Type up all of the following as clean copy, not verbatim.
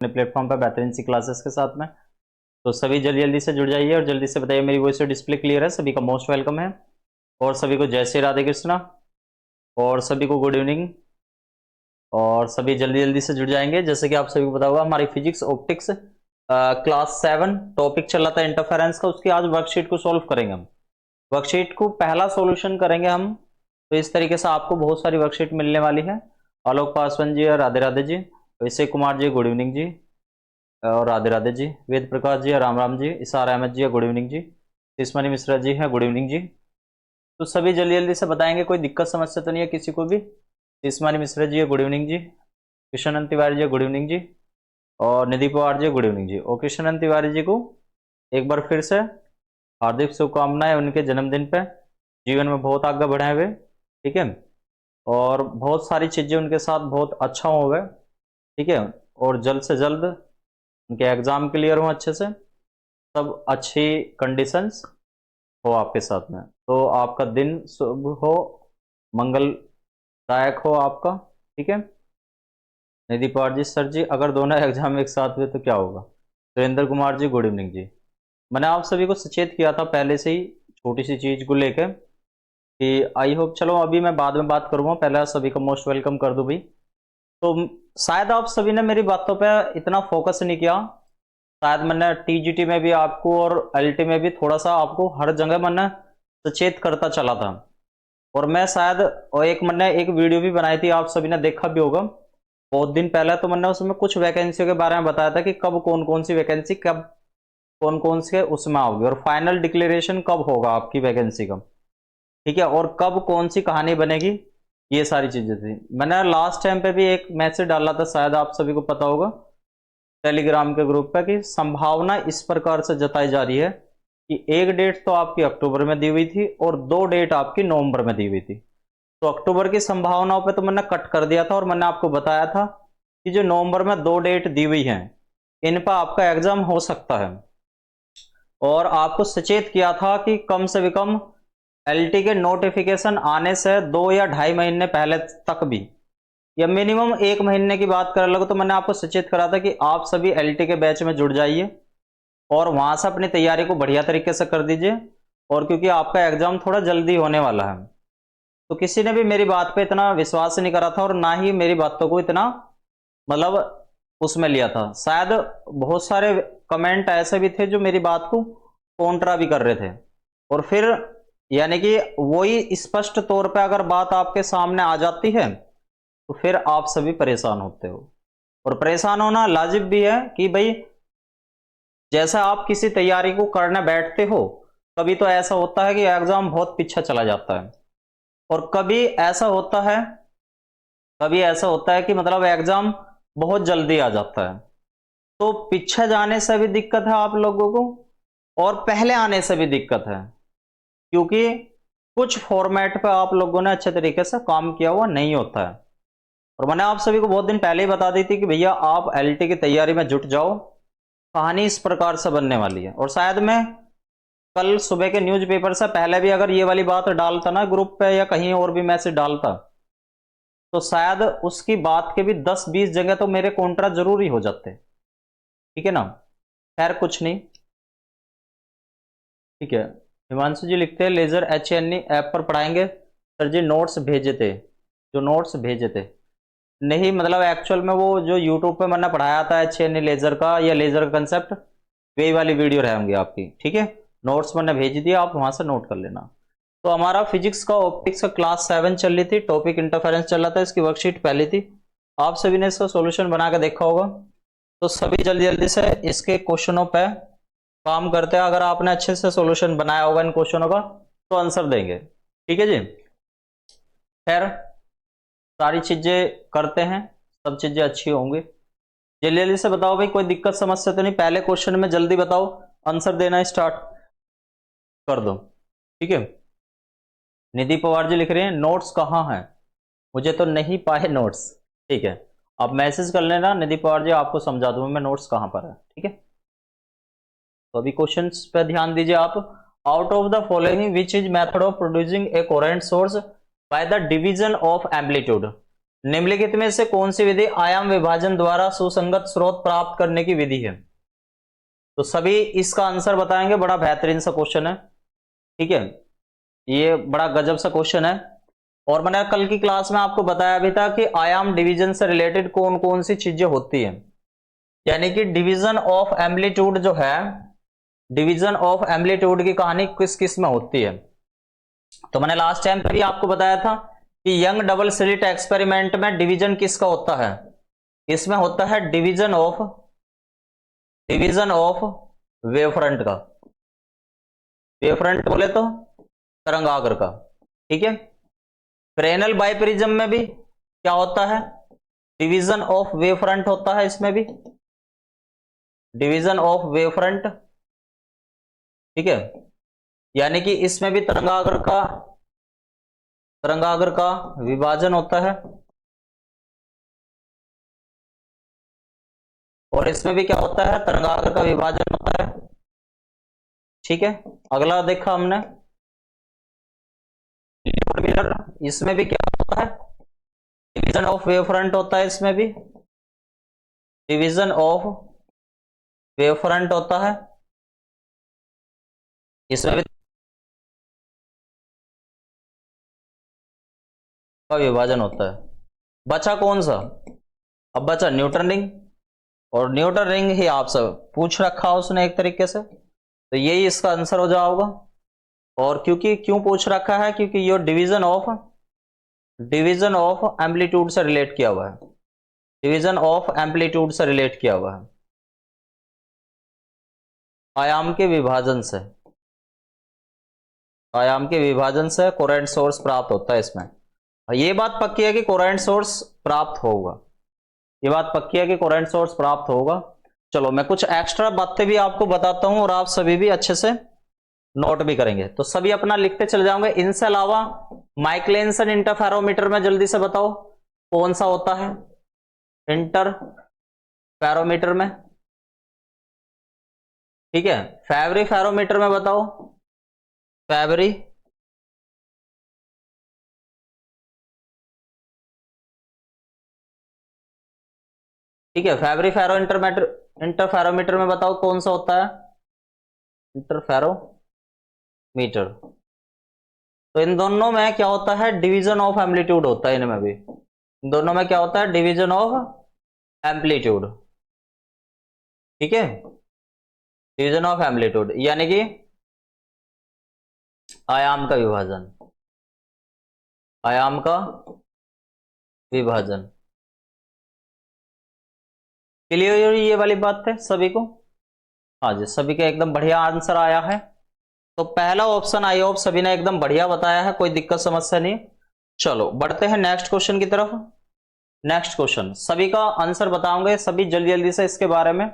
अपने प्लेटफॉर्म पर बेहतरीन सी क्लासेस के साथ में। तो सभी जल्दी जल्दी से जुड़ जाइए और जल्दी से बताइए मेरी वॉइस और डिस्प्ले क्लियर है। सभी का मोस्ट वेलकम है और सभी को जय श्री राधे कृष्णा और सभी को गुड इवनिंग। और सभी जल्दी जल्दी से जुड़ जाएंगे। जैसे कि आप सभी को पता होगा हमारी फिजिक्स ऑप्टिक्स क्लास 7 टॉपिक चल रहा था इंटरफेरेंस का, उसकी आज वर्कशीट को सॉल्व करेंगे हम। वर्कशीट को पहला सॉल्यूशन करेंगे हम। तो इस तरीके से आपको बहुत सारी वर्कशीट मिलने वाली है। आलोक पासवान जी और राधे राधे जी, अभिषेक कुमार जी गुड इवनिंग जी और राधे राधे जी, वेद प्रकाश जी और राम राम जी, इसार अहमद जी गुड इवनिंग जी, तिस्मनी मिश्रा जी हैं गुड इवनिंग जी। तो सभी जल्दी जल्दी से बताएंगे, कोई दिक्कत समस्या तो नहीं है किसी को भी। तिस्मनी मिश्रा जी गुड इवनिंग जी, कृष्णन तिवारी जी गुड इवनिंग जी और निधि पवार जी गुड इवनिंग जी। और कृष्णन तिवारी जी को एक बार फिर से हार्दिक शुभकामनाएं उनके जन्मदिन पे, जीवन में बहुत आगे बढ़े हुए, ठीक है, और बहुत सारी चीज़ें उनके साथ बहुत अच्छा हो गए, ठीक है, और जल्द से जल्द उनके एग्ज़ाम क्लियर हो अच्छे से, सब अच्छी कंडीशंस हो आपके साथ में। तो आपका दिन शुभ हो, मंगलदायक हो आपका, ठीक है। निधि पवार जी सर जी, अगर दोनों एग्जाम एक साथ हुए तो क्या होगा। सुरेंद्र कुमार जी गुड इवनिंग जी। मैंने आप सभी को सचेत किया था पहले से ही छोटी सी चीज़ को लेकर कि आई होप, चलो अभी मैं बाद में बात करूँगा, पहले आप सभी को मोस्ट वेलकम कर दूँ भाई। तो शायद आप सभी ने मेरी बातों पे इतना फोकस नहीं किया। शायद मैंने टीजीटी में भी आपको और एलटी में भी थोड़ा सा आपको हर जगह मैंने सचेत करता चला था। और मैं शायद, और एक मैंने एक वीडियो भी बनाई थी, आप सभी ने देखा भी होगा बहुत दिन पहले। तो मैंने उसमें कुछ वैकेंसियों के बारे में बताया था कि कब कौन कौन सी वैकेंसी कब कौन कौन से उसमें आओगी और फाइनल डिक्लेरेशन कब होगा आपकी वैकेंसी का, ठीक है, और कब कौन सी कहानी बनेगी। ये सारी चीजें थी। मैंने लास्ट टाइम पे भी एक मैसेज डाला था, शायद आप सभी को पता होगा, टेलीग्राम के ग्रुप पे, कि संभावना इस प्रकार से जताई जा रही है कि एक डेट तो आपकी अक्टूबर में दी हुई थी और दो डेट आपकी नवंबर में दी हुई थी। तो अक्टूबर की संभावनाओं पे तो मैंने कट कर दिया था और मैंने आपको बताया था कि जो नवंबर में दो डेट दी हुई हैं इन पर आपका एग्जाम हो सकता है। और आपको सचेत किया था कि कम से भी कम एलटी के नोटिफिकेशन आने से 2 या 2.5 महीने पहले तक भी, या मिनिमम 1 महीने की बात कर लो, तो मैंने आपको सचेत करा था कि आप सभी एलटी के बैच में जुड़ जाइए और वहां से अपनी तैयारी को बढ़िया तरीके से कर दीजिए। और क्योंकि आपका एग्जाम थोड़ा जल्दी होने वाला है, तो किसी ने भी मेरी बात पे इतना विश्वास नहीं करा था और ना ही मेरी बातों को इतना मतलब उसमें लिया था। शायद बहुत सारे कमेंट ऐसे भी थे जो मेरी बात को कॉन्ट्रा भी कर रहे थे। और फिर यानी कि वही स्पष्ट तौर पे अगर बात आपके सामने आ जाती है तो फिर आप सभी परेशान होते हो। और परेशान होना लाजिब भी है कि भाई जैसा आप किसी तैयारी को करने बैठते हो, कभी तो ऐसा होता है कि एग्जाम बहुत पीछे चला जाता है और कभी ऐसा होता है कि मतलब एग्जाम बहुत जल्दी आ जाता है। तो पीछे जाने से भी दिक्कत है आप लोगों को और पहले आने से भी दिक्कत है, क्योंकि कुछ फॉर्मेट पे आप लोगों ने अच्छे तरीके से काम किया हुआ नहीं होता है। और मैंने आप सभी को बहुत दिन पहले ही बता दी थी कि भैया आप एलटी की तैयारी में जुट जाओ, कहानी इस प्रकार से बनने वाली है। और शायद मैं कल सुबह के न्यूज़पेपर से पहले भी अगर ये वाली बात डालता ना ग्रुप पे या कहीं और भी मैसेज डालता, तो शायद उसकी बात के भी 10-20 जगह तो मेरे कॉन्ट्रा जरूर ही हो जाते, ठीक है ना। खैर कुछ नहीं, ठीक है। हिमांशु जी लिखते हैं लेजर HNE ऐप पर पढ़ाएंगे सर जी, नोट्स भेजे थे, जो नोट्स भेजे थे नहीं, मतलब एक्चुअल में वो जो यूट्यूब पे मैंने पढ़ाया था HNE लेजर का या लेजर का कंसेप्ट, वही वाली वीडियो रहेंगी आपकी, ठीक है। नोट्स मैंने भेज दिया, आप वहां से नोट कर लेना। तो हमारा फिजिक्स का ऑप्टिक्स का क्लास 7 चल रही थी, टॉपिक इंटरफेरेंस चल रहा था, इसकी वर्कशीट पहली थी, आप सभी ने इसका सॉल्यूशन बना के देखा होगा। तो सभी जल्दी जल्दी से इसके क्वेश्चनों पे काम करते हैं। अगर आपने अच्छे से सॉल्यूशन बनाया होगा इन क्वेश्चनों का तो आंसर देंगे, ठीक है जी। खैर सारी चीजें करते हैं, सब चीजें अच्छी होंगी। जल्दी जल्दी से बताओ भाई, कोई दिक्कत समस्या तो नहीं, पहले क्वेश्चन में जल्दी बताओ, आंसर देना स्टार्ट कर दो, ठीक है। निधि पवार जी लिख रहे हैं नोट्स कहाँ हैं, मुझे तो नहीं पाए नोट्स, ठीक है। आप मैसेज कर लेना निधि पवार जी, आपको समझा दूंगा मैं नोट्स कहाँ पर है, ठीक है। तो अभी क्वेश्चंस पे ध्यान दीजिए आप। Out of the following which is method of producing A coherent source by the division of amplitude. निम्नलिखित में से कौन सी विधि आयाम विभाजन द्वारा सुसंगत स्रोत प्राप्त करने की विधि है? तो सभी इसका आंसर बताएंगे। बड़ा बेहतरीन सा क्वेश्चन है, ठीक है, ये बड़ा गजब सा क्वेश्चन है। और मैंने कल की क्लास में आपको बताया भी था कि आयाम डिवीजन से रिलेटेड कौन कौन सी चीजें होती हैं। यानी कि डिवीजन ऑफ एम्पलीट्यूड जो है, डिवीजन ऑफ एम्पलीट्यूड की कहानी किस किस में होती है। तो मैंने लास्ट टाइम पर भी आपको बताया था कि यंग डबल स्लिट एक्सपेरिमेंट में डिवीजन किसका होता है? इसमें होता है डिवीजन ऑफ वेवफ्रंट का। वेवफ्रंट बोले तो तरंगाग्र का, ठीक है। फ्रेनेल बाइप्रिज्म में भी क्या होता है? डिवीजन ऑफ वेवफ्रंट होता है, इसमें भी डिवीजन ऑफ वेवफ्रंट, ठीक है। यानी कि इसमें भी तरंगाग्र का विभाजन होता है, और इसमें भी क्या होता है? तरंगाग्र का विभाजन होता है, ठीक है। अगला देखा हमने मिरर, इसमें भी क्या होता है? डिवीजन ऑफ वेवफ्रंट होता है, इसमें भी डिवीजन ऑफ वेवफ्रंट होता है, इसमें भी का विभाजन होता है। बचा कौन सा? अब बचा न्यूटन रिंग, और न्यूटन रिंग ही आप सब पूछ रखा उसने एक तरीके से, तो यही इसका आंसर हो जाएगा। और क्योंकि क्यों पूछ रखा है? क्योंकि ये डिवीजन ऑफ एम्पलीट्यूड से रिलेट किया हुआ है, डिवीजन ऑफ एम्पलीट्यूड से रिलेट किया हुआ है, आयाम के विभाजन से, आयाम के विभाजन से कोरेंट सोर्स प्राप्त होता है इसमें। ये बात पक्की है कि कोरेंट सोर्स प्राप्त होगा, ये बात पक्की है कि कोरेंट सोर्स प्राप्त होगा। चलो मैं कुछ एक्स्ट्रा बातें भी आपको बताता हूं और आप सभी भी अच्छे से नोट भी करेंगे, तो सभी अपना लिखते चले जाओगे। इनसे अलावा माइकलेंसन इंटरफेरोमीटर में जल्दी से बताओ कौन सा होता है इंटरफेरोमीटर में, ठीक है। फैवरी फेरोमीटर में बताओ, फैवरी, ठीक है। फैवरी फेरो इंटरफेरोमीटर में बताओ कौन सा होता है? इंटरफेरोमीटर। तो इन दोनों में क्या होता है? डिवीजन ऑफ एम्पलीट्यूड होता है इनमें भी, इन दोनों में क्या होता है? डिवीजन ऑफ एम्पलीट्यूड, ठीक है, डिवीजन ऑफ एम्पलीट्यूड, यानी कि आयाम का विभाजन, आयाम का विभाजन। क्लियर ये वाली बात है सभी को? हाँ जी, सभी का एकदम बढ़िया आंसर आया है। तो पहला ऑप्शन आई होप सभी ने एकदम बढ़िया बताया है, कोई दिक्कत समस्या नहीं। चलो बढ़ते हैं नेक्स्ट क्वेश्चन की तरफ। नेक्स्ट क्वेश्चन सभी का आंसर बताओगे सभी जल्दी जल्दी से इसके बारे में।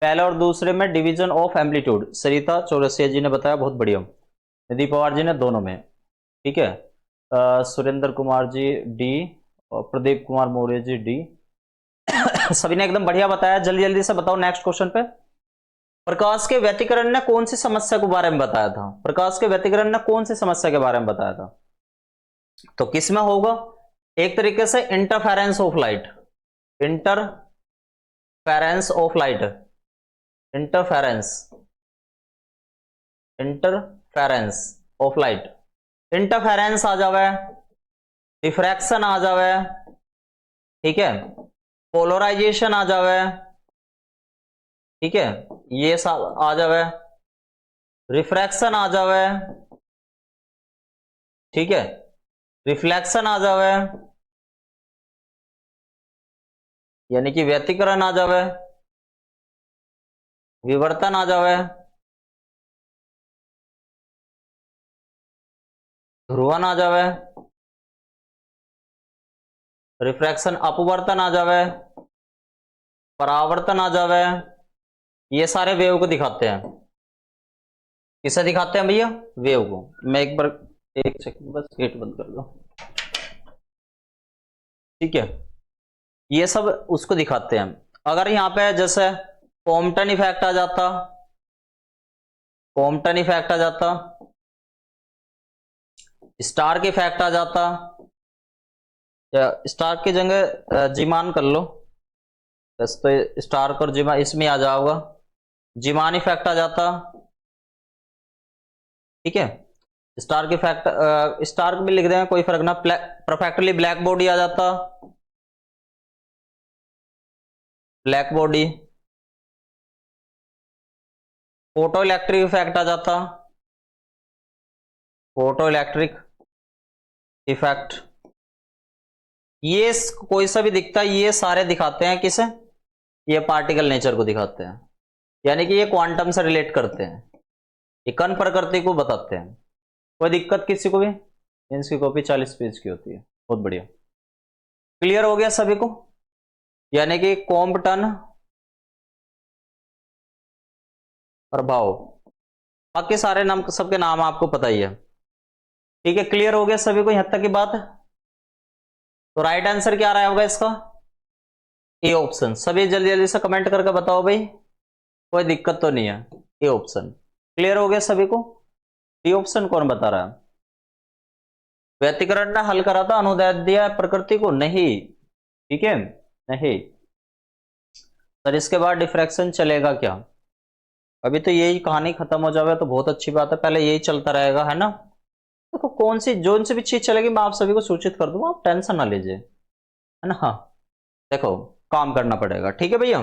पहले और दूसरे में डिवीजन ऑफ एम्पलीट्यूड सरिता चौरसिया जी ने बताया, बहुत बढ़िया। निधि पवार जी ने दोनों में, ठीक है। सुरेंद्र कुमार जी डी, और प्रदीप कुमार मौर्य जी डी। सभी ने एकदम बढ़िया बताया। जल्दी जल्दी से बताओ नेक्स्ट क्वेश्चन पे। प्रकाश के व्यतिकरण ने कौन सी समस्या के बारे में बताया था? प्रकाश के व्यतिकरण ने कौन सी समस्या के बारे में बताया था? तो किस में होगा? एक तरीके से interference of light, interference of light, interference, interference of light, interference आ जावे, डिफ्रैक्शन आ जावे, ठीक है, पोलराइजेशन आ जावे, ठीक है, ये सब आ जावे, रिफ्रैक्शन आ जावे, ठीक है, रिफ्लेक्शन आ जावे, यानी कि व्यतिकरण आ जावे, विवर्तन आ जावे, ध्रुवन आ जावे, रिफ्रैक्शन अपवर्तन आ जावे, परावर्तन आ जावे। ये सारे वेव को दिखाते हैं। किसे दिखाते हैं भैया? वेव को। मैं एक बार, एक सेकंड बस गेट बंद कर दो, ठीक है। ये सब उसको दिखाते हैं। अगर यहां पे जैसे कॉम्पटन इफेक्ट आ जाता, कॉम्पटन इफेक्ट आ जाता, स्टार के इफेक्ट आ जाता, या स्टार्क की जगह जीमान कर लो, बस तो स्टार्क और जीमान इसमें आ जाओगा, जीमान इफेक्ट आ जाता। ठीक है, स्टार्क इफेक्ट, स्टार्क भी लिख दें कोई फर्क ना, परफेक्टली ब्लैक बॉडी आ जाता, black body, photoelectric effect आ जाता, फोटो इलेक्ट्रिक इफेक्ट। ये कोई सा भी दिखता है, ये सारे दिखाते हैं किसे, ये पार्टिकल नेचर को दिखाते हैं, यानी कि ये क्वांटम से रिलेट करते हैं, ये कण प्रकृति को बताते हैं। कोई दिक्कत किसी को भी? इसकी कॉपी 40 पेज की होती है। बहुत बढ़िया, क्लियर हो गया सभी को? यानी कि कॉम्पटन प्रभाव, बाकी सारे नाम, सबके नाम आपको पता ही है। ठीक है, क्लियर हो गया सभी को यहां तक की बात? तो राइट आंसर क्या रहा होगा इसका? A option. सभी जल्दी जल्दी से कमेंट करके बताओ भाई, कोई दिक्कत तो नहीं है? A option. क्लियर हो गया सभी को? डी ऑप्शन कौन बता रहा है? व्यतिकरण ने हल करा था, अनुदैर्ध्य दिया प्रकृति को? नहीं। ठीक है, नहीं सर। इसके बाद डिफ्रैक्शन चलेगा क्या? अभी तो यही कहानी खत्म हो जाए तो बहुत अच्छी बात है, पहले यही चलता रहेगा, है ना? देखो कौन सी जोन से भी चीज चलेगी मैं आप सभी को सूचित कर दूंगा, आप टेंशन ना लीजिए, है ना? हाँ, देखो काम करना पड़ेगा। ठीक है भैया,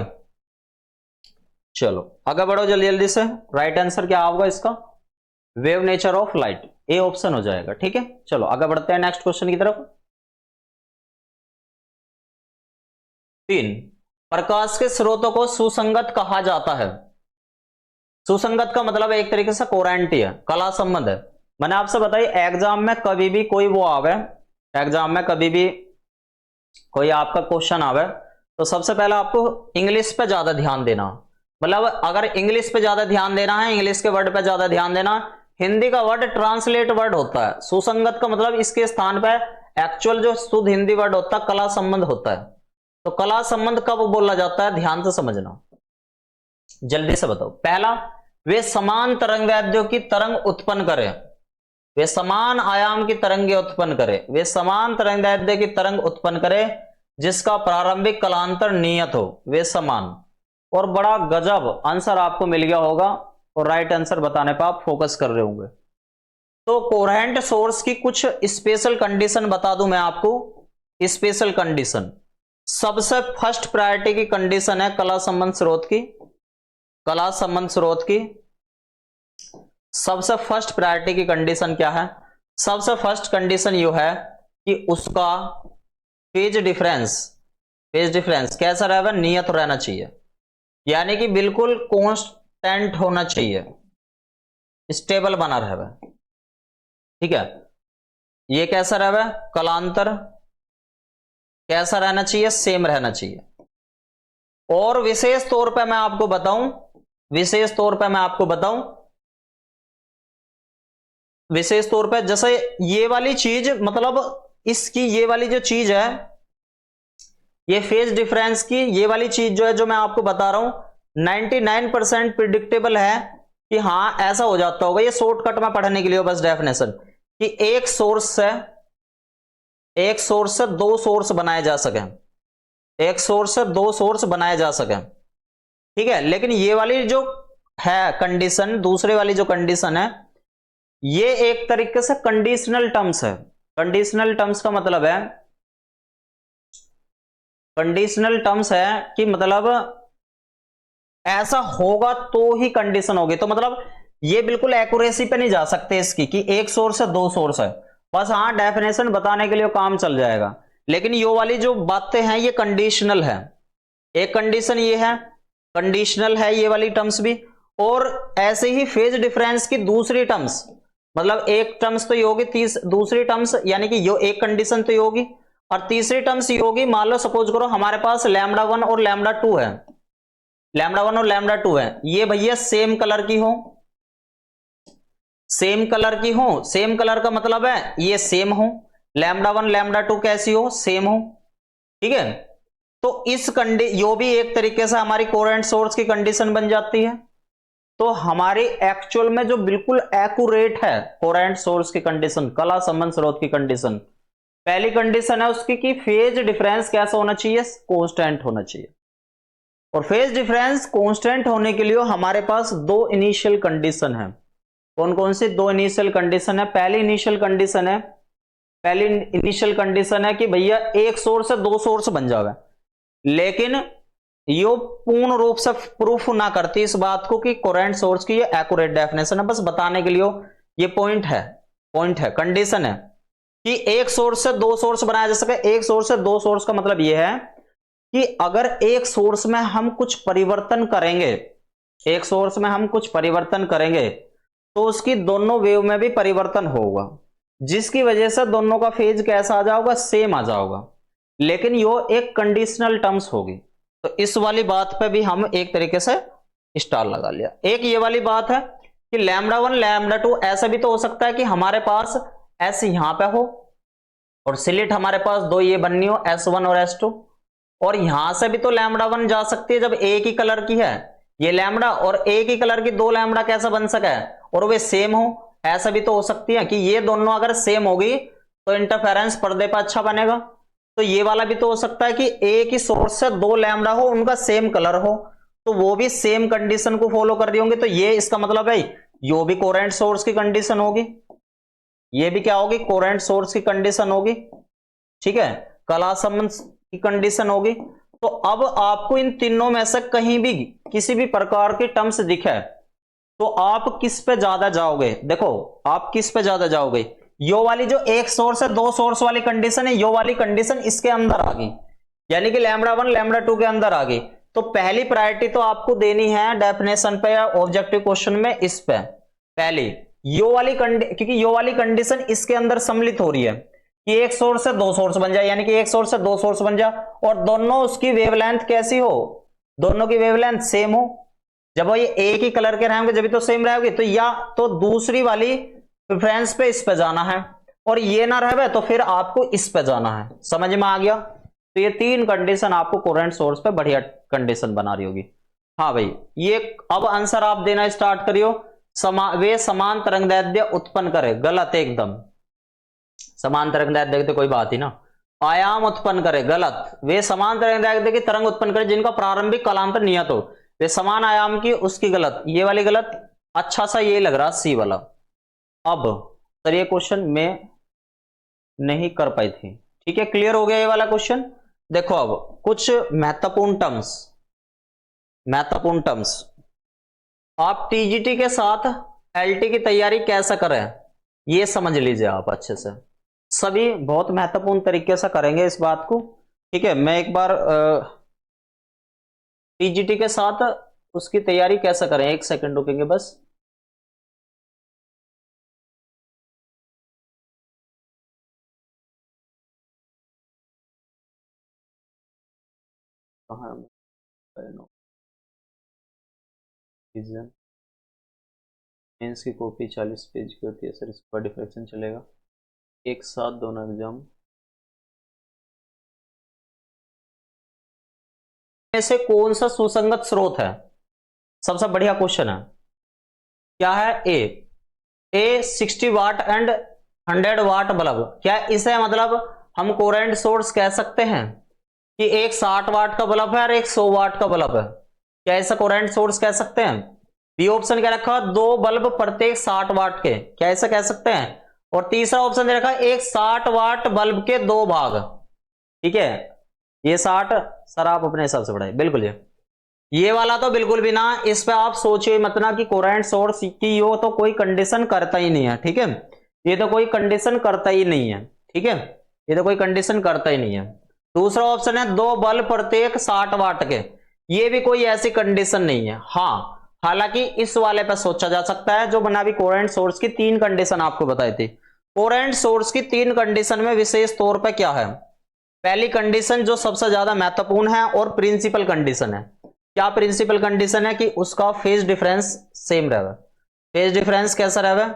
चलो आगे बढ़ो जल्दी जल्दी से। राइट आंसर क्या होगा इसका? Wave nature of light, A option हो जाएगा। ठीक है, चलो आगे बढ़ते हैं नेक्स्ट क्वेश्चन की तरफ। 3, प्रकाश के स्रोतों को सुसंगत कहा जाता है। सुसंगत का मतलब एक तरीके से कोरेंट ही है, कला संबंध है। मैंने आपसे बताई एग्जाम में कभी भी कोई वो आवे, एग्जाम में कभी भी कोई आपका क्वेश्चन आवे तो सबसे पहले आपको इंग्लिश पे ज्यादा ध्यान देना। मतलब अगर इंग्लिश पे ज्यादा ध्यान देना है, इंग्लिश के वर्ड पे ज्यादा ध्यान देना, हिंदी का वर्ड ट्रांसलेट वर्ड होता है। सुसंगत का मतलब इसके स्थान पे एक्चुअल जो शुद्ध हिंदी वर्ड होता है कला संबंध होता है। तो कला संबंध कब बोला जाता है, ध्यान से समझना, जल्दी से बताओ। पहला, वे समान तरंगदैर्ध्यों की तरंग उत्पन्न करें, वे समान आयाम की तरंगे उत्पन्न करे, वे समान तरंगदैर्ध्य की तरंग उत्पन्न करे जिसका प्रारंभिक कलांतर नियत हो, वे समान। और बड़ा गजब आंसर आपको मिल गया होगा, और राइट आंसर बताने पर आप फोकस कर रहे होंगे। तो कोहेरेंट सोर्स की कुछ स्पेशल कंडीशन बता दूं मैं आपको। स्पेशल कंडीशन, सबसे फर्स्ट प्रायोरिटी की कंडीशन है कला संबंध स्रोत की, कला संबंध स्रोत की सबसे फर्स्ट प्रायोरिटी की कंडीशन क्या है? सबसे फर्स्ट कंडीशन यह है कि उसका फेज डिफरेंस कैसा रहेगा? नियत रहना चाहिए, यानी कि बिल्कुल कांस्टेंट होना चाहिए, स्टेबल बना रहेगा। ठीक है, ये कैसा रहेगा? कलांतर कैसा रहना चाहिए? सेम रहना चाहिए। और विशेष तौर पे मैं आपको बताऊं, विशेष तौर पे मैं आपको बताऊं, विशेष तौर पे जैसे ये वाली चीज, मतलब इसकी ये वाली जो चीज है, ये फेज डिफरेंस की ये वाली चीज जो है, जो मैं आपको बता रहा हूं 99% प्रिडिक्टेबल है कि हाँ ऐसा हो जाता होगा। ये शॉर्टकट में पढ़ने के लिए बस डेफिनेशन कि एक सोर्स से दो सोर्स बनाए जा सके, एक सोर्स से दो सोर्स बनाए जा सके। ठीक है, लेकिन ये वाली जो है कंडीशन, दूसरे वाली जो कंडीशन है, ये एक तरीके से कंडीशनल टर्म्स है। कंडीशनल टर्म्स का मतलब है, कंडीशनल टर्म्स है कि मतलब ऐसा होगा तो ही कंडीशन होगी। तो मतलब ये बिल्कुल एक्यूरेसी पे नहीं जा सकते इसकी कि एक सोर्स है दो सोर्स है, बस हाँ डेफिनेशन बताने के लिए काम चल जाएगा। लेकिन ये वाली जो बातें हैं ये कंडीशनल है, एक कंडीशन ये है, कंडीशनल है ये वाली टर्म्स भी। और ऐसे ही फेज डिफरेंस की दूसरी टर्म्स, मतलब एक टर्म्स तो ये होगी, दूसरी टर्म्स यानी कि यो एक कंडीशन तो ये होगी, और तीसरी टर्म्स ये होगी, मान लो सपोज करो हमारे पास λ1 और λ2 है, λ1 और λ2 है, ये भैया सेम कलर की हो, सेम कलर की हो, सेम कलर का मतलब है ये सेम हो, λ1 λ2 कैसी हो? सेम हो। ठीक है, तो इस यो भी एक तरीके से हमारी कोहेरेंट सोर्स की कंडीशन बन जाती है। तो हमारी एक्चुअल में जो बिल्कुल एक्यूरेट है कोहेरेंट सोर्स की कंडीशन, कला संबंध स्रोत की कंडीशन, पहली कंडीशन है उसकी कि फेज डिफरेंस कैसा होना चाहिए, कांस्टेंट होना चाहिए। और फेज डिफरेंस कांस्टेंट होने के लिए हमारे पास दो इनिशियल कंडीशन है। कौन कौन सी दो इनिशियल कंडीशन है? पहली इनिशियल कंडीशन है कि भैया एक सोर्स से दो सोर्स बन जावे, लेकिन यो पूर्ण रूप से प्रूफ ना करती इस बात को कि कोरेंट सोर्स की ये एक्यूरेट डेफिनेशन है, बस बताने के लिए ये पॉइंट है, कंडीशन है कि एक सोर्स से दो सोर्स बनाया जा सके। एक सोर्स से दो सोर्स का मतलब यह है कि अगर एक सोर्स में हम कुछ परिवर्तन करेंगे, तो उसकी दोनों वेव में भी परिवर्तन होगा, जिसकी वजह से दोनों का फेज कैसा आ जाएगा, सेम आ जाएगा, लेकिन यो एक कंडीशनल टर्म्स होगी। तो इस वाली बात पे भी हम एक तरीके से स्टार लगा लिया। एक ये वाली बात है कि λ1 λ2 ऐसा भी तो हो सकता है कि हमारे पास S यहां पे हो और स्लिट हमारे पास दो ये बननी हो S1 और S2, और यहां से भी तो λ1 जा सकती है जब एक ही कलर की है ये लैम्बडा, और एक ही कलर की दो लैम्बडा कैसा बन सका है और वे सेम हो, ऐसा भी तो हो सकती है कि ये दोनों अगर सेम होगी तो इंटरफेरेंस पर्दे पर अच्छा बनेगा। तो ये वाला भी तो हो सकता है कि एक ही सोर्स से दो लैम्बडा हो, उनका सेम कलर हो, तो वो भी सेम कंडीशन को फॉलो कर रही होंगे। तो ये इसका मतलब है यो भी कोरेंट सोर्स की कंडीशन होगी, ये भी क्या होगी, कोरेंट सोर्स की कंडीशन होगी, ठीक है, कला संबंध की कंडीशन होगी। तो अब आपको इन तीनों में से कहीं भी किसी भी प्रकार की टर्म्स दिखे तो आप किस पे ज्यादा जाओगे? देखो आप किस पे ज्यादा जाओगे, यो वाली जो एक सोर्स है दो सोर्स वाली कंडीशन है, यो वाली कंडीशन इसके अंदर आ गई, यानी कि λ1 λ2 के अंदर आ गई, तो पहली प्रायोरिटी तो आपको देनी है डेफिनेशन पे या ऑब्जेक्टिव क्वेश्चन में इस पे पहली यो वाली क्योंकि यो वाली कंडीशन इसके अंदर सम्मिलित हो रही है कि एक सोर्स से दो सोर्स बन जाए, यानी कि एक सोर्स से दो सोर्स बन जाए और दोनों उसकी वेवलेंथ कैसी हो, दोनों की वेवलेंथ सेम हो। जब वो ये एक ही कलर के रहेंगे जब तो सेम रहेगी, तो या तो दूसरी वाली प्रेफरेंस पे इस पे जाना है, और ये ना रहे तो फिर आपको इस पे जाना है। समझ में आ गया? तो ये तीन कंडीशन आपको कोरेंट सोर्स पे बढ़िया कंडीशन बना रही होगी। हाँ भाई, ये अब आंसर आप देना स्टार्ट करियो। वे समान तरंगदैर्ध्य उत्पन्न करे, गलत एकदम। समान तरंगदैर्ध्य तो कोई बात ही ना, आयाम उत्पन्न करे, गलत। वे समान तरंगदैर्ध्य की तरंग उत्पन्न करे जिनका प्रारंभिक कालांतर नियत हो, वे समान आयाम की, उसकी गलत, ये वाली गलत। अच्छा सा ये लग रहा सी वाला। अब सर ये क्वेश्चन मैं नहीं कर पाई थी, ठीक है, क्लियर हो गया ये वाला क्वेश्चन। देखो अब कुछ महत्वपूर्ण टर्म्स आप टीजीटी के साथ एलटी की तैयारी कैसे करें ये समझ लीजिए आप अच्छे से, सभी बहुत महत्वपूर्ण तरीके से करेंगे इस बात को, ठीक है। मैं एक बार टीजीटी के साथ उसकी तैयारी कैसे करें, एक सेकंड रुकेंगे बस। मेंस की कॉपी 40 पेज की होती है सर, इस पर डिफ्रेक्शन चलेगा एक साथ दोनों एग्जाम में से कौन सा सुसंगत स्रोत है? सबसे बढ़िया क्वेश्चन है, क्या है? ए 60 वाट एंड 100 वाट बल्ब, क्या इसे मतलब हम कोरेंट सोर्स कह सकते हैं कि एक 60 वाट का बल्ब है और एक 100 वाट का बल्ब है, क्या ऐसा कोरेंट सोर्स कह सकते हैं? बी ऑप्शन क्या रखा, दो बल्ब प्रत्येक 60 वाट के, क्या ऐसा कह सकते हैं? और तीसरा ऑप्शन दे रखा एक 60 वाट बल्ब के दो भाग, ठीक है, ये 60 सर आप अपने हिसाब से बढ़ाए, बिल्कुल ये वाला तो बिल्कुल भी ना, इस पे आप सोचिए मत ना कि कोरेंट सोर्स की यो तो कोई कंडीशन करता ही नहीं है, ठीक है, ये तो कोई कंडीशन करता ही नहीं है, ठीक है, ये तो कोई कंडीशन करता ही नहीं है। दूसरा ऑप्शन है दो बल्ब प्रत्येक 60 वाट के, ये भी कोई ऐसी कंडीशन नहीं है। हाँ, हालांकि इस वाले पर सोचा जा सकता है जो बना भी कोरेंट सोर्स की तीन कंडीशन आपको बताई थी। कोरेंट सोर्स की तीन कंडीशन में विशेष तौर पर क्या है? पहली कंडीशन जो सबसे ज्यादा महत्वपूर्ण है और प्रिंसिपल कंडीशन है, क्या प्रिंसिपल कंडीशन है कि उसका फेज डिफरेंस सेम रहे, फेज डिफरेंस कैसा रहे,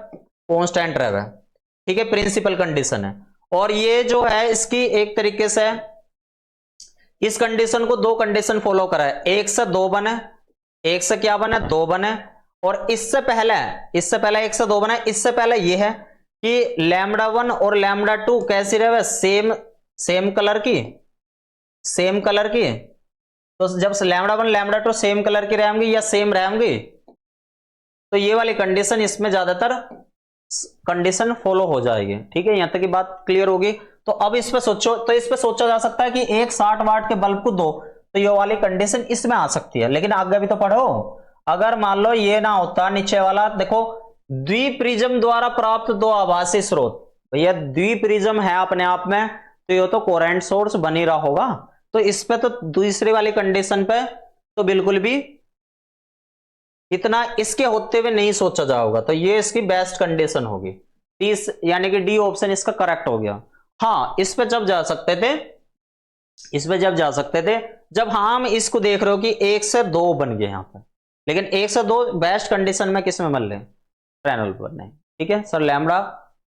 कांस्टेंट रहे, ठीक है, प्रिंसिपल कंडीशन है। और ये जो है इसकी एक तरीके से इस कंडीशन को दो कंडीशन फॉलो करा है, एक से दो बने, एक से क्या बने, दो बने, और इससे पहले एक से दो बने, इससे पहले ये है कि लैम्डा 1 और लैम्डा 2 कैसी रहे, सेम कलर की, सेम कलर की। तो जब लैम्डा 1 लैम्डा 2 सेम कलर की रहेंगी या सेम रहेंगी, तो ये वाली कंडीशन इसमें ज्यादातर कंडीशन फॉलो हो जाएगी। ठीक है, यहां तक की बात क्लियर होगी। तो अब इस पे सोचो, तो इस पे सोचा जा सकता है कि एक 60 वाट के बल्ब को दो, तो ये वाली कंडीशन इसमें आ सकती है। लेकिन आगे भी तो पढ़ो, अगर मान लो ये ना होता नीचे वाला, देखो द्विप्रिज्म द्वारा प्राप्त दो आभासी स्रोत, भैया द्विप्रिज्म है अपने आप में, तो ये तो कोरेंट सोर्स बन ही रहा होगा। तो इस पे तो दूसरी वाली कंडीशन पे तो बिल्कुल भी इतना इसके होते हुए नहीं सोचा जाएगा। तो ये इसकी बेस्ट कंडीशन होगी, यानी कि डी ऑप्शन इसका करेक्ट हो गया। हाँ, इस पे जब जा सकते थे, इस पे जब जा सकते थे जब हम इसको देख रहे हो कि 1 से 2 बन गए यहां पर, लेकिन 1 से 2 बेस्ट कंडीशन में किस में बन रहे, पैनल पर नहीं। ठीक है सर, लैम्डा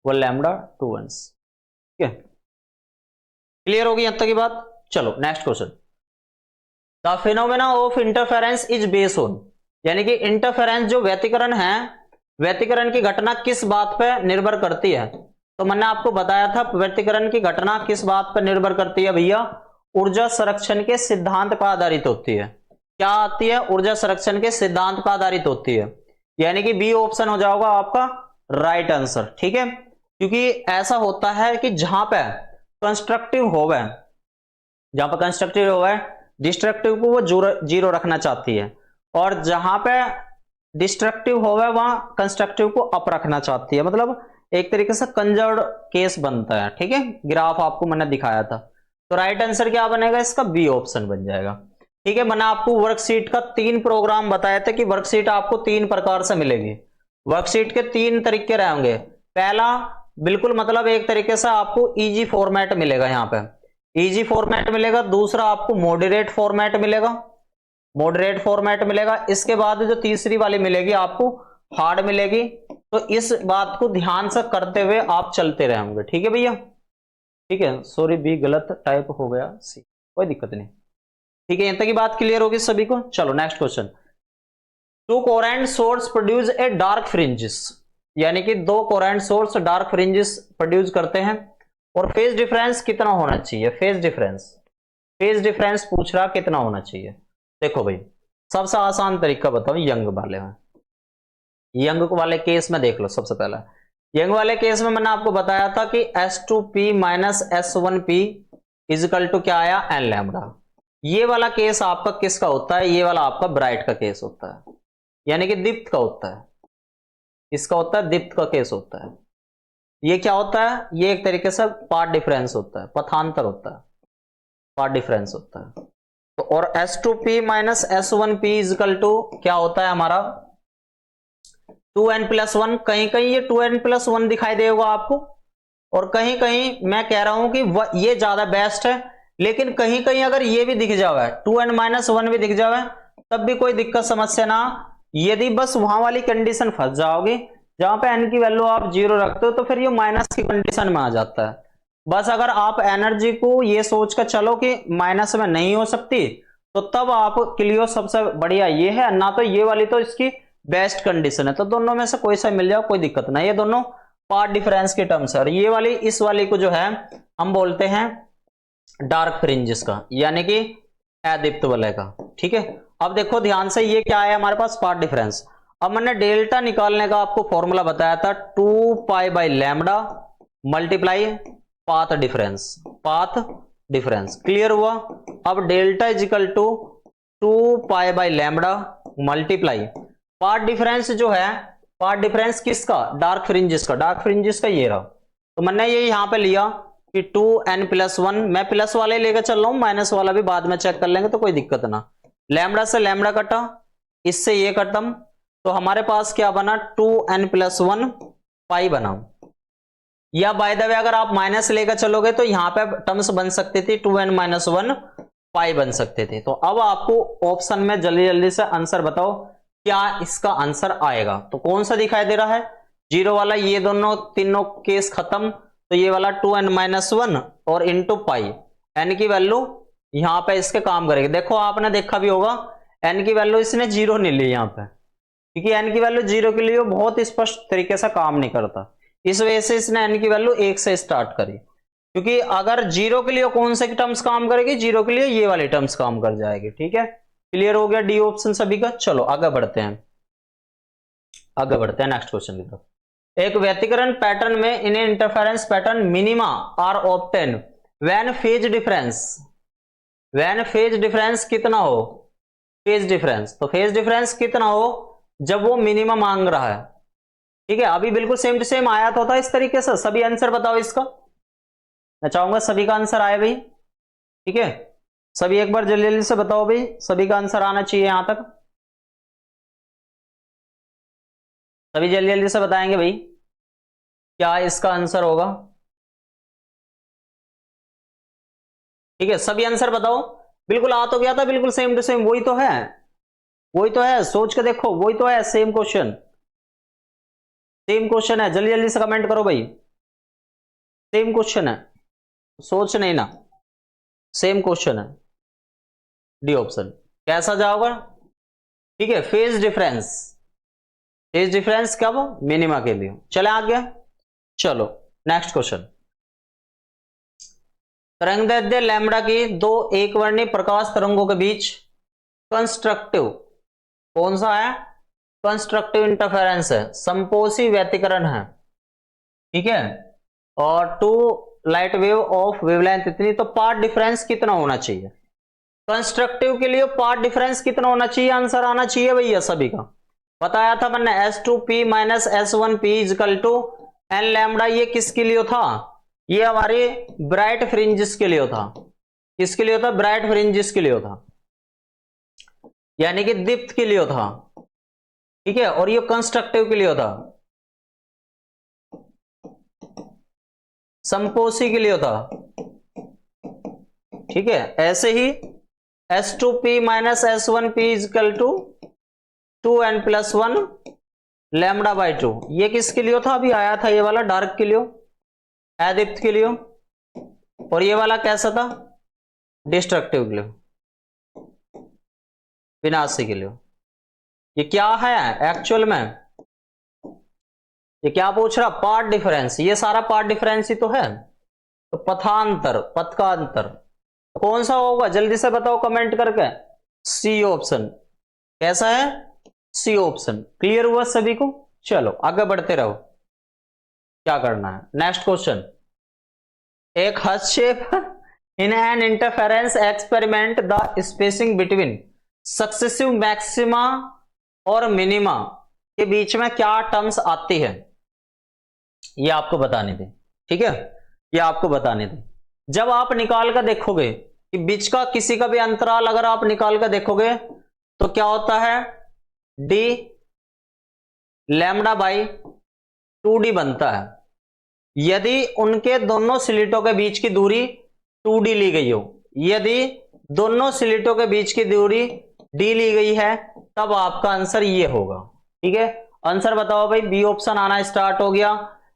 1 लैम्डा 2 1। ठीक है, क्लियर होगी यहां तक की बात। चलो next question. The phenomena of interference is based on, यानी कि इंटरफेरेंस जो व्यतिकरण है, व्यतिकरण की घटना किस बात पर निर्भर करती है। तो मैंने आपको बताया था व्यतिकरण की घटना किस बात पर निर्भर करती है भैया, ऊर्जा संरक्षण के सिद्धांत पर आधारित होती है। क्या आती है, ऊर्जा संरक्षण के सिद्धांत पर आधारित होती है, यानी कि बी ऑप्शन हो जाएगा आपका राइट आंसर। ठीक है, क्योंकि ऐसा होता है कि जहां पे कंस्ट्रक्टिव होवे, जहां पर कंस्ट्रक्टिव होवे, डिस्ट्रक्टिव को वो जीरो रखना चाहती है, और जहां पे डिस्ट्रक्टिव होवे वहां कंस्ट्रक्टिव को अप रखना चाहती है। मतलब एक तरीके से कंजर्व्ड केस बनता है। ठीक है, ग्राफ आपको मैंने दिखाया था। तो राइट आंसर क्या बनेगा इसका, बी ऑप्शन बन जाएगा। ठीक है, मैंने आपको वर्कशीट का 3 प्रोग्राम बताया था कि वर्कशीट आपको 3 प्रकार से मिलेगी। वर्कशीट के 3 तरीके रहेंगे। पहला बिल्कुल मतलब एक तरीके से आपको इजी फॉर्मेट मिलेगा, यहाँ पे इजी फॉर्मेट मिलेगा। दूसरा आपको मॉडरेट फॉर्मेट मिलेगा, मॉडरेट फॉर्मेट मिलेगा। इसके बाद जो तीसरी वाली मिलेगी आपको हार्ड मिलेगी। तो इस बात को ध्यान से करते हुए आप चलते रहेंगे। ठीक है भैया, ठीक है, सॉरी बी गलत टाइप हो गया, सी कोई दिक्कत नहीं। ठीक है, यहां तक की बात क्लियर होगी सभी को। चलो next question. Two coherent source produce a dark fringes, यानी कि 2 coherent source dark fringes produce करते हैं, और फेज डिफरेंस कितना होना चाहिए, फेज डिफरेंस पूछ रहा कितना होना चाहिए। देखो भाई, सबसे आसान तरीका बताओ, यंग वाले में, यंग वाले केस में देख लो। सबसे पहला यंग वाले केस में मैंने आपको बताया था कि S2P minus S1P is equal to क्या आया, एन लैम्डा। ये वाला केस आपका किसका होता है, ये वाला आपका ब्राइट का केस होता है, यानी कि दीप्त का होता है। इसका होता है दीप्त का केस होता है। ये क्या होता है, ये एक तरीके से पाथ डिफरेंस होता है, पथांतर होता है, पाथ डिफरेंस होता है। तो और S2P minus S1P is equal to क्या होता है हमारा 2n+1। कहीं कहीं ये 2n+1 दिखाई देगा आपको, और कहीं कहीं मैं कह रहा हूं कि ये ज्यादा बेस्ट है। लेकिन कहीं कहीं अगर ये भी दिख जावे, 2n-1 भी दिख जावे, तब भी कोई दिक्कत समस्या ना। यदि बस वहां वाली कंडीशन फंस जाओगे जहां पे n की वैल्यू आप 0 रखते हो, तो फिर ये माइनस की कंडीशन में आ जाता है। बस अगर आप एनर्जी को ये सोच कर चलो कि माइनस में नहीं हो सकती, तो तब आप के लिए सबसे बढ़िया ये है, ना तो ये वाली तो इसकी बेस्ट कंडीशन है। तो दोनों में से कोई सा मिल जाओ कोई दिक्कत नहीं, ये दोनों पाथ डिफरेंस के टर्म्स है। और ये वाली इस वाली को जो है हम बोलते हैं डार्क फ्रिंजेस का, यानी कि अदीप्त वलय का। ठीक है, अब देखो ध्यान से, ये क्या है हमारे पास पाथ डिफरेंस। अब मैंने डेल्टा निकालने का आपको फॉर्मूला बताया था, 2π/λ multiply path difference, path difference. Clear हुआ। अब delta equal to 2π/λ multiply path difference जो है, पाथ डिफरेंस किसका, डार्क फ्रिंजेस का, डार्क फ्रिंजेस का ये रहा। तो मैंने ये यहां पे लिया कि 2n+1, मैं प्लस वाले लेकर चल रहा हूं, माइनस वाला भी बाद में चेक कर लेंगे तो कोई दिक्कत ना। लैम्डा से लैम्डा कटा, इससे ये खत्म, तो हमारे पास क्या बना 2n+1 पाई बना। या बाय द वे अगर आप माइनस लेकर चलोगे तो यहां पे टर्म्स बन सकती थी 2n-1 पाई बन सकते थे। तो अब आपको ऑप्शन में जल्दी जल्दी से आंसर बताओ क्या इसका आंसर आएगा। तो कौन सा दिखाई दे रहा है, 0 वाला, ये दोनों तीनों केस खत्म। तो ये वाला 2n-1 और इंटू पाई, एन की वैल्यू यहां पे इसके काम करेगी। देखो आपने देखा भी होगा एन की वैल्यू इसने 0 नहीं ली यहां पे, क्योंकि एन की वैल्यू 0 के लिए बहुत स्पष्ट तरीके से काम नहीं करता। इस वजह से इसने n की वैल्यू 1 से स्टार्ट करी, क्योंकि अगर 0 के लिए कौन से टर्म्स काम करेगी, 0 के लिए ये वाले टर्म्स काम कर जाएगी। ठीक है, क्लियर हो गया डी ऑप्शन सभी का। चलो आगे बढ़ते हैं, नेक्स्ट क्वेश्चन की तरफ। एक व्यतिकरण पैटर्न में in interference pattern minima are obtain when phase difference कितना हो, फेज डिफरेंस, तो फेज डिफरेंस कितना हो जब वो मिनिमा मांग रहा है। ठीक है, अभी बिल्कुल सेम टू सेम आया तो होता इस तरीके से। सभी आंसर बताओ इसका, मैं चाहूंगा सभी का आंसर आए भाई। ठीक है, सभी एक बार जल्दी जल्दी से बताओ भाई, सभी का आंसर आना चाहिए यहां तक। सभी जल्दी जल्दी से बताएंगे भाई क्या इसका आंसर होगा। ठीक है, सभी आंसर बताओ। बिल्कुल आ तो गया था, बिल्कुल सेम टू सेम, वही तो है, वही तो है, सोच के देखो, वही तो है, सेम क्वेश्चन, सेम क्वेश्चन है। जल्दी जल्दी से कमेंट करो भाई, सेम क्वेश्चन है, सोच नहीं ना, सेम क्वेश्चन है। डी ऑप्शन कैसा जाओगा। ठीक है, फेज डिफरेंस कब, मिनिमा के लिए। चले आ गया, चलो नेक्स्ट क्वेश्चन। तरंगदैर्घ्य लैम्बडा की दो एकवर्णी प्रकाश तरंगों के बीच कंस्ट्रक्टिव, कौन सा है, कंस्ट्रक्टिव इंटरफेरेंस है, संपोषी व्यतिकरण है। ठीक है, और 2 लाइट वेव ऑफ वेवलेंथ इतनी, तो पार्ट डिफरेंस कितना होना चाहिए। कंस्ट्रक्टिव के लिए पार्ट डिफरेंस कितना होना चाहिए, आंसर आना चाहिए भैया सभी का। बताया था मैंने S2P minus S1P equal to n lambda. ये किसके लिए था, ये हमारे ब्राइट फ्रिंजेस के लिए था। किसके लिए था, ब्राइट फ्रिंजेस के लिए था, यानी कि दीप्त के लिए था। ठीक है, और ये कंस्ट्रक्टिव के लिए था, संपोषी के लिए था। ठीक है, ऐसे ही S2P minus S1P equal to 2n+1 lambda by 2, ये किसके लिए था, अभी आया था ये वाला डार्क के लिए, अदीप्त के लिए, और ये वाला कैसा था, डिस्ट्रक्टिव के लिए, विनाशी के लिए। ये क्या है एक्चुअल में, ये क्या पूछ रहा, पार्ट डिफरेंस, ये सारा पार्ट डिफरेंस ही तो है। तो पथांतर, पथ का अंतर कौन सा होगा, जल्दी से बताओ कमेंट करके। सी ऑप्शन, कैसा है, सी ऑप्शन। क्लियर हुआ सभी को। चलो आगे बढ़ते रहो, क्या करना है, नेक्स्ट क्वेश्चन। एक हस्तक्षेप in an interference experiment the spacing between successive maxima और मिनिमा के बीच में क्या टर्म्स आती है, ये आपको बताने दें। ठीक है, ये आपको बताने दें। जब आप निकाल कर देखोगे कि बीच का किसी का भी अंतराल अगर आप निकाल कर देखोगे तो क्या होता है, डी लैम्बडा बाई 2d बनता है, यदि उनके दोनों स्लिटों के बीच की दूरी 2d ली गई हो। यदि दोनों स्लिटों के बीच की दूरी d ली गई है तब आपका आंसर ये होगा। ठीक है, आंसर बताओ भाई, बी ऑप्शन आना स्टार्ट हो गया,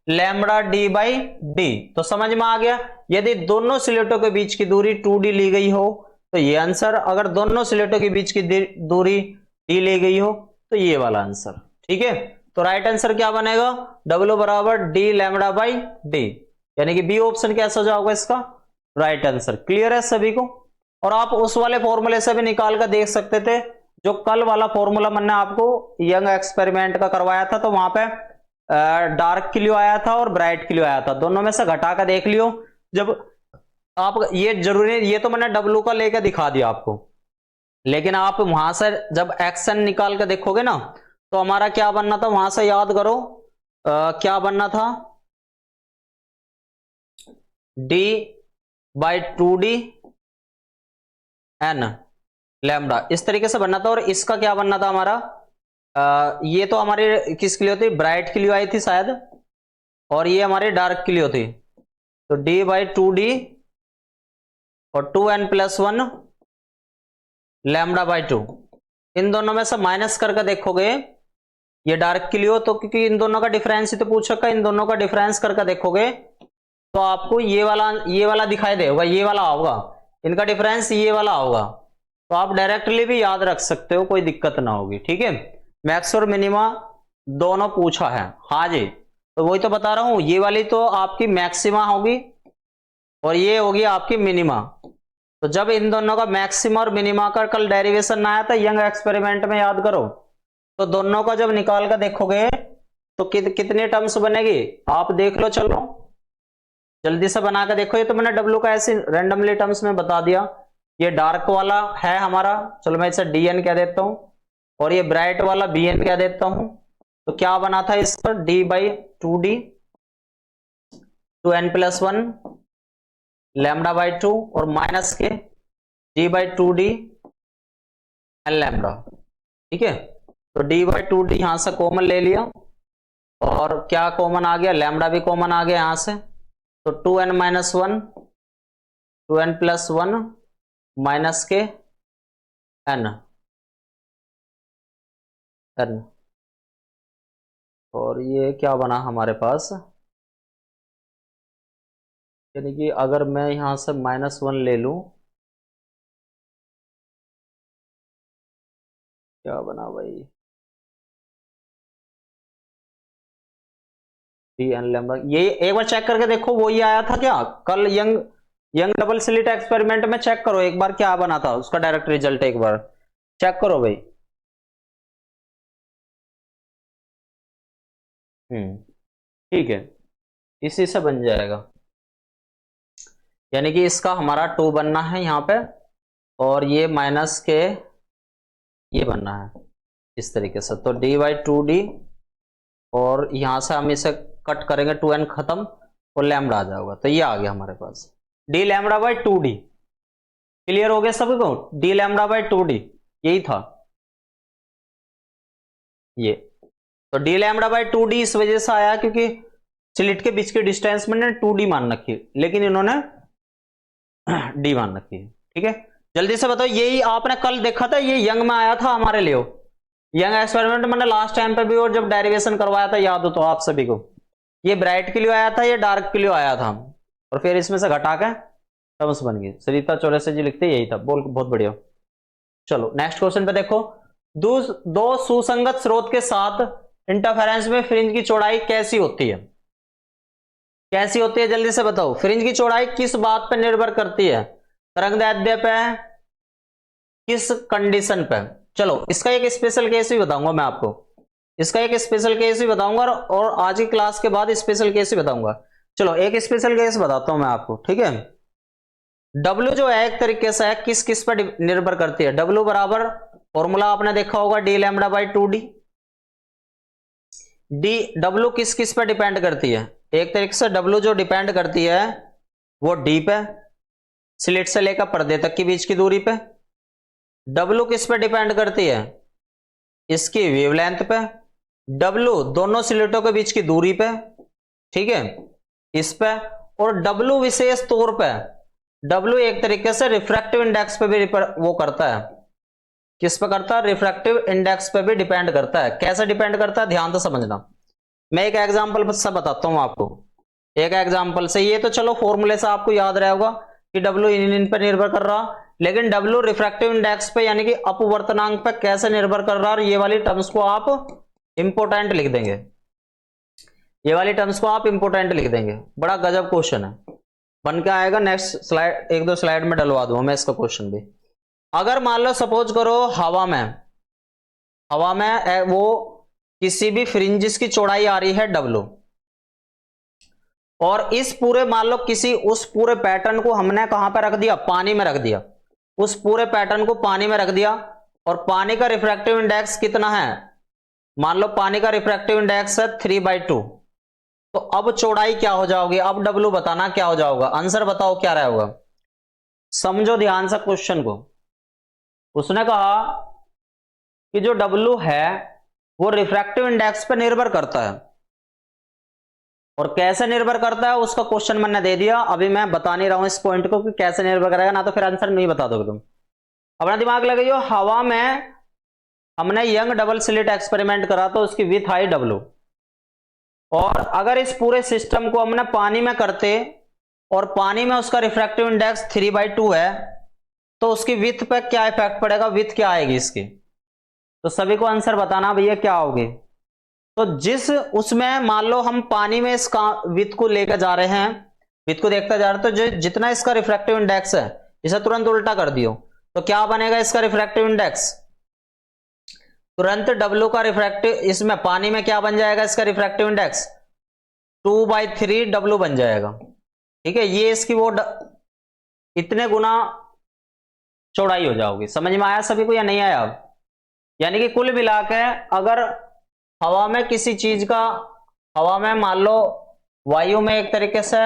लैम्बडा डी बाई डी। तो समझ में आ गया, यदि दोनों स्लिटों के बीच की दूरी 2d ली गई हो तो ये आंसर, अगर दोनों स्लिटों के बीच की दूरी d ली गई हो तो ये वाला आंसर। ठीक है, तो राइट आंसर क्या बनेगा, W बराबर डी लैम्बडा बाई डी, यानी कि बी ऑप्शन कैसा जाओगा इसका राइट आंसर। क्लियर है सभी को। और आप उस वाले फॉर्मूले से भी निकाल कर देख सकते थे, जो कल वाला फॉर्मूला मैंने आपको यंग एक्सपेरिमेंट का करवाया था, तो वहां पे डार्क के लिए आया था और ब्राइट के लिए आया था, दोनों में से घटा कर देख लियो। जब आप, ये जरूरी, ये तो मैंने W का लेकर दिखा दिया आपको, लेकिन आप वहां से जब एक्शन निकाल कर देखोगे ना तो हमारा क्या बनना था, वहां से याद करो क्या बनना था, d by 2d n lambda, इस तरीके से बनना था। और इसका क्या बनना था हमारा, ये तो हमारे किसके लिए होती, ब्राइट के लिए आई थी शायद, और ये हमारे डार्क के लिए होती, तो d बाई 2d और 2n+1 लैम्बडा बाई 2, इन दोनों में से माइनस करके देखोगे, ये डार्क के लिए हो तो, क्योंकि इन दोनों का डिफरेंस ही तो पूछ रखा है, इन दोनों का डिफरेंस करके देखोगे तो आपको ये वाला दिखाई देगा, ये वाला होगा, इनका डिफरेंस ये वाला होगा। तो आप डायरेक्टली भी याद रख सकते हो, कोई दिक्कत ना होगी। ठीक है, मैक्स और मिनिमा दोनों पूछा है, हाँ जी, तो वही तो बता रहा हूं, ये वाली तो आपकी मैक्सिमा होगी और ये होगी आपकी मिनिमा। तो जब इन दोनों का मैक्सिमा और मिनिमा का कल डेरिवेशन ना आया था यंग एक्सपेरिमेंट में, याद करो, तो दोनों का जब निकाल कर देखोगे तो कितनी टर्म्स बनेगी आप देख लो। चलो जल्दी से बना कर देखो। ये तो मैंने डब्ल्यू का ऐसे रैंडमली टर्म्स में बता दिया। ये डार्क वाला है हमारा, चलो मैं इसे डी एन कह देता हूं, और ये ब्राइट वाला बी एन कह देता हूं। तो क्या बना था इस पर, D by two D, two n plus one lambda by two, और माइनस के D by two D n lambda. ठीक है, तो डी बाई टू डी यहां से कॉमन ले लिया, और क्या कॉमन आ गया, लैम्डा भी कॉमन आ गया यहां से। तो two n minus one, two n plus one minus के एन एन, और ये क्या बना हमारे पास, यानी कि अगर मैं यहां से माइनस वन ले लूं, क्या बना भाई, डी एन लैम्डा। ये एक बार चेक करके देखो, वो ही आया था क्या कल young young double slit experiment में? चेक करो एक बार क्या बना था उसका डायरेक्ट रिजल्ट, एक बार चेक करो भाई। ठीक है, इसी से बन जाएगा। यानी कि इसका हमारा टू बनना है यहाँ पे, और ये माइनस के ये बनना है इस तरीके से। तो डी बाई टू डी, और यहां से हम इसे कट करेंगे, टू एन खत्म और लैम्डा आ जाएगा। तो ये आ गया हमारे पास d lambda by two d. Clear हो गया सबको, d lambda by two d यही था ये। तो d lambda by two d इस वजह से आया क्योंकि स्लिट के बीच की डिस्टेंस में टू डी मान रखी, लेकिन इन्होंने डी मान रखी है। ठीक है, जल्दी से बताओ, यही आपने कल देखा था, ये यंग में आया था हमारे लिए, यंग एक्सपेरिमेंट मैंने लास्ट टाइम पे भी और जब डेरिवेशन करवाया था, याद हो तो आप सभी को। ये ब्राइट के लिए आया था, ये डार्क के लिए आया था, और फिर इसमें से घटा के टर्म्स बन गई। सरिता चौरसे जी लिखते यही था, बोल बहुत बढ़िया। चलो नेक्स्ट क्वेश्चन पे देखो, दो सुसंगत स्रोत के साथ इंटरफेरेंस में फ्रिंज की चौड़ाई कैसी होती है? कैसी होती है जल्दी से बताओ। फ्रिंज की चौड़ाई किस बात पर निर्भर करती है? तरंगदैर्ध्य पे, किस कंडीशन पे? चलो इसका एक स्पेशल केस भी बताऊंगा मैं आपको, इसका एक स्पेशल केस भी बताऊंगा, और आज की क्लास के बाद स्पेशल केस भी बताऊंगा। चलो एक स्पेशल केस बताता हूं मैं आपको, ठीक है। W जो है एक तरीके से है किस किस पर निर्भर करती है। W बराबर फॉर्मूला आपने देखा होगा, D lambda by two D. D W किस किस पर डिपेंड करती है? एक तरीके से W जो डिपेंड करती है वो D पे, स्लिट से लेकर पर्दे तक की बीच की दूरी पे। W किस पे डिपेंड करती है? इसकी वेवलेंथ पे। W दोनों स्लिटों के बीच की दूरी पे, ठीक है, इस पे। और W विशेष तौर पे, W एक तरीके से रिफ्रैक्टिव इंडेक्स पे भी वो करता है। किस पे करता है? रिफ्रैक्टिव इंडेक्स पे भी डिपेंड करता है। कैसे डिपेंड करता है ध्यान से समझना। मैं एक एग्जांपल से बताता हूं आपको, एक एग्जांपल से। ये तो चलो फॉर्मूले से आपको याद रहा होगा कि W इन पे निर्भर कर रहा, लेकिन W रिफ्रैक्टिव इंडेक्स पे यानी कि अपवर्तनांक पे कैसे निर्भर कर रहा है, और ये वाली टर्म्स को आप इंपोर्टेंट लिख देंगे, ये वाली टर्म्स को आप इंपोर्टेंट लिख देंगे। बड़ा गजब क्वेश्चन है, बन के आएगा। नेक्स्ट स्लाइड, एक दो स्लाइड में डलवा दूंगा मैं इसका क्वेश्चन भी। अगर मान लो सपोज करो हवा में वो किसी भी फ्रिंजिस की चौड़ाई आ रही है W, और इस पूरे मान लो किसी उस पूरे पैटर्न को हमने कहां पर रख दिया? पानी में रख दिया। उस पूरे पैटर्न को पानी में रख दिया, और पानी का रिफ्रैक्टिव इंडेक्स कितना है? मान लो पानी का रिफ्रैक्टिव इंडेक्स है 3/2। तो अब चौड़ाई क्या हो जाओगी? अब W बताना क्या हो जाओगा, आंसर बताओ क्या रहेगा। समझो ध्यान से क्वेश्चन को। उसने कहा कि जो W है वो रिफ्रैक्टिव इंडेक्स पर निर्भर करता है, और कैसे निर्भर करता है उसका क्वेश्चन मैंने दे दिया। अभी मैं बता नहीं रहा हूं इस पॉइंट को कि कैसे निर्भर करेगा, ना तो फिर आंसर नहीं बता दोगे तुम। अपना दिमाग लगाइयो। हवा में हमने यंग डबल स्लिट एक्सपेरिमेंट करा तो उसकी विथ आई W, और अगर इस पूरे सिस्टम को हमने पानी में करते और पानी में उसका रिफ्रैक्टिव इंडेक्स 3/2 है, तो उसकी विथ पे क्या इफेक्ट पड़ेगा? विथ क्या आएगी इसकी? तो सभी को आंसर बताना भैया क्या होगी। तो जिस उसमें मान लो हम पानी में इस विथ को लेकर जा रहे हैं, विथ को देखते जा रहे हैं, तो जितना इसका रिफ्रैक्टिव इंडेक्स है इसे तुरंत उल्टा कर दियो तो क्या बनेगा इसका रिफ्रैक्टिव इंडेक्स, तुरंत W का रिफ्रैक्टिव, इसमें पानी में क्या बन जाएगा इसका रिफ्रैक्टिव इंडेक्स 2/3 W बन जाएगा। ठीक है, ये इसकी वो इतने गुना चौड़ाई हो जाओगी। समझ में आया सभी को या नहीं आया अब? यानी कि कुल मिला के अगर हवा में किसी चीज का, हवा में मान लो वायु में एक तरीके से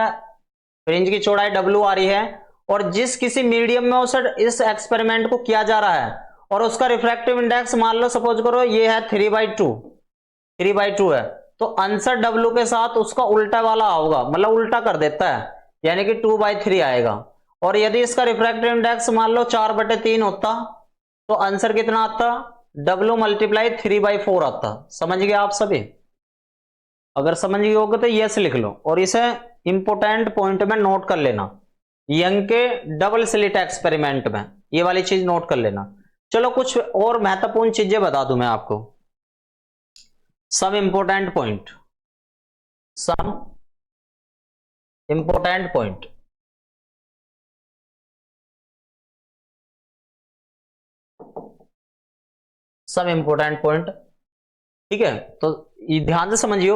फ्रिंज की चौड़ाई W आ रही है, और जिस किसी मीडियम में उस इस एक्सपेरिमेंट को किया जा रहा है और उसका रिफ्रैक्टिव इंडेक्स मान लो सपोज करो ये है 3/2 है, तो आंसर W के साथ उसका उल्टा वाला होगा, मतलब उल्टा कर देता है, यानी कि 2/3 आएगा। और यदि इसका रिफ्रैक्टिव इंडेक्स मान लो 4/3 होता तो आंसर कितना आता, W × 3/4 आता। समझ गए आप सभी? अगर समझ गए होगे तो यस लिख लो और इसे इंपोर्टेंट पॉइंट में नोट कर लेना, यंग के डबल स्लिट एक्सपेरिमेंट में ये वाली चीज नोट कर लेना। चलो कुछ और महत्वपूर्ण चीजें बता दूं मैं आपको, सम इंपोर्टेंट पॉइंट, सम इंपोर्टेंट पॉइंट। सब इंपोर्टेंट पॉइंट, ठीक है, तो ये ध्यान से समझियो।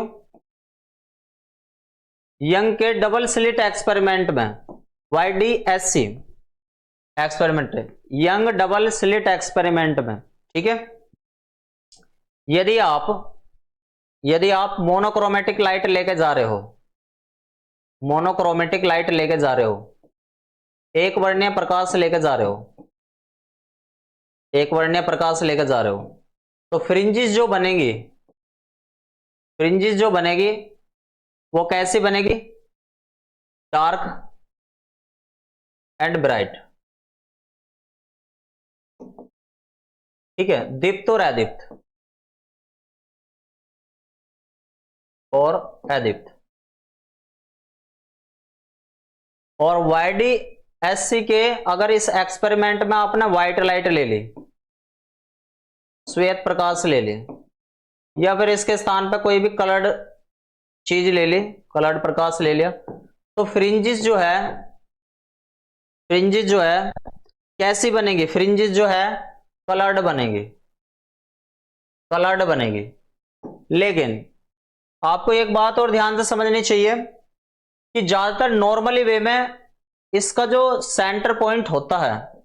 यंग के डबल स्लिट एक्सपेरिमेंट में YDSC experiment, young double slit experiment में, ठीक है, यदि आप मोनोक्रोमेटिक लाइट लेके जा रहे हो, मोनोक्रोमेटिक लाइट लेके जा रहे हो, एक वर्णीय प्रकाश लेके जा रहे हो, एक वर्णीय प्रकाश लेकर जा रहे हो, तो फ्रिंजेस जो बनेगी, फ्रिंजेस जो बनेगी वो कैसी बनेगी, डार्क एंड ब्राइट। ठीक है, दीप्त और अदीप्त, और अदीप्त। और YDSC के अगर इस एक्सपेरिमेंट में आपने व्हाइट लाइट ले ली, श्वेत प्रकाश ले ली, या फिर इसके स्थान पर कोई भी कलर्ड चीज ले ली, कलर्ड प्रकाश ले लिया, तो फ्रिंजेस जो है, फ्रिंजेस जो है कैसी बनेगी, फ्रिंजेस जो है कलर्ड बनेगी, कलर्ड बनेगी। लेकिन आपको एक बात और ध्यान से समझनी चाहिए कि ज्यादातर नॉर्मली वे में इसका जो सेंटर पॉइंट होता है,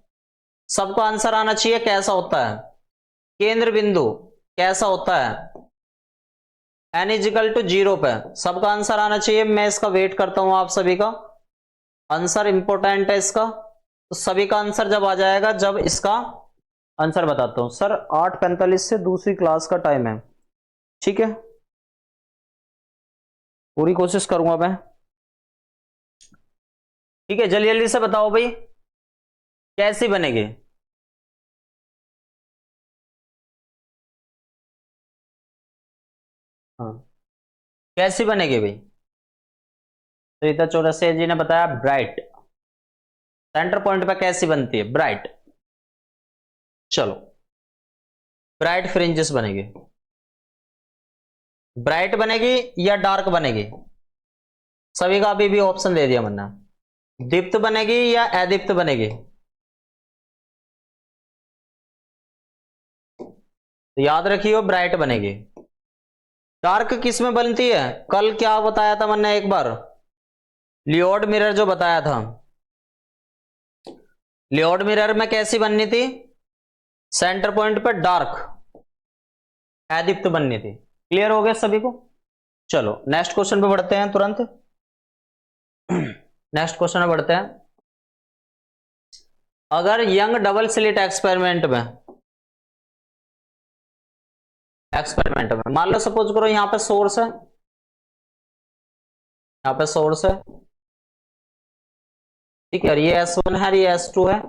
सबका आंसर आना चाहिए कैसा होता है, केंद्र बिंदु कैसा होता है, n = 0 पे सबका आंसर आना चाहिए। मैं इसका वेट करता हूं आप सभी का आंसर, इंपॉर्टेंट है इसका, तो सभी का आंसर जब आ जाएगा, जब इसका आंसर बताता हूं। सर 8:45 से दूसरी क्लास का टाइम है, ठीक है, पूरी कोशिश करूंगा मैं। ठीक है, जल्दी जल्दी से बताओ भाई कैसी बनेगी। हाँ, कैसी बनेगी भाई? श्रीता चौरसिया जी ने बताया ब्राइट, सेंटर पॉइंट पे कैसी बनती है, ब्राइट। चलो, ब्राइट फ्रिंजेस बनेगी, ब्राइट बनेगी या डार्क बनेगी, सभी का अभी भी ऑप्शन दे दिया मैंने, दीप्त बनेगी या अदीप्त बनेगी, तो याद रखियो ब्राइट बनेगी। डार्क किस में बनती है, कल क्या बताया था मैंने एक बार, लियोड मिरर जो बताया था, लियोड मिरर में कैसी बननी थी, सेंटर पॉइंट पर डार्क अदीप्त बननी थी। क्लियर हो गया सभी को? चलो नेक्स्ट क्वेश्चन पे बढ़ते हैं तुरंत। नेक्स्ट क्वेश्चन में बढ़ते हैं। अगर यंग डबल स्लिट एक्सपेरिमेंट में मान लो सपोज करो यहां पे सोर्स है, यहां पे सोर्स है, ठीक है, और ये S1 है, ये S2 है,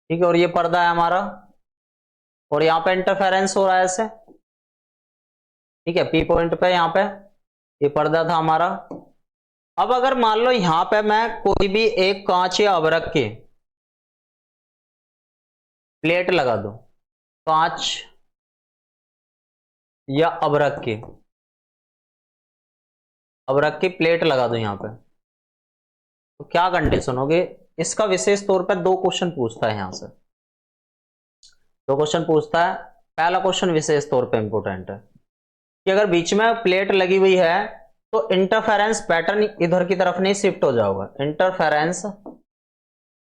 ठीक है, और ये पर्दा है हमारा, और यहां पे इंटरफेरेंस हो रहा है ऐसे, ठीक है, P पॉइंट पे यहां पे ये पर्दा था हमारा। अब अगर मान लो यहां पे मैं कोई भी एक कांच या अभ्रक की प्लेट लगा दूं, कांच या अबरक की, अबरक की प्लेट लगा दो यहां पे, तो क्या कंडीशन होगी? इसका विशेष तौर पर दो क्वेश्चन पूछता है यहां से, दो क्वेश्चन पूछता है। पहला क्वेश्चन विशेष तौर पे इंपोर्टेंट है कि अगर बीच में प्लेट लगी हुई है तो इंटरफेरेंस पैटर्न इधर की तरफ नहीं शिफ्ट हो जाएगा, इंटरफेरेंस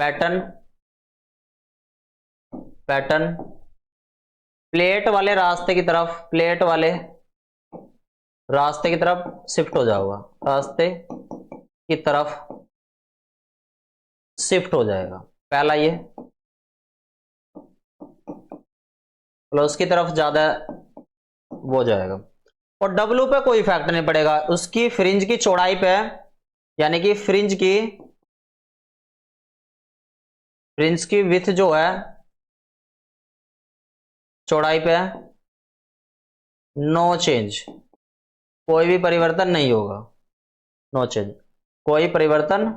पैटर्न, पैटर्न प्लेट वाले रास्ते की तरफ, प्लेट वाले रास्ते की तरफ शिफ्ट हो जाएगा, रास्ते की तरफ शिफ्ट हो जाएगा। पहला ये प्लस की तरफ ज्यादा वो हो जाएगा। और डब्लू पे कोई इफेक्ट नहीं पड़ेगा, उसकी फ्रिंज की चौड़ाई पे, यानी कि फ्रिंज की विड्थ जो है चौड़ाई पे नो चेंज, कोई भी परिवर्तन नहीं होगा, नो चेंज, कोई परिवर्तन,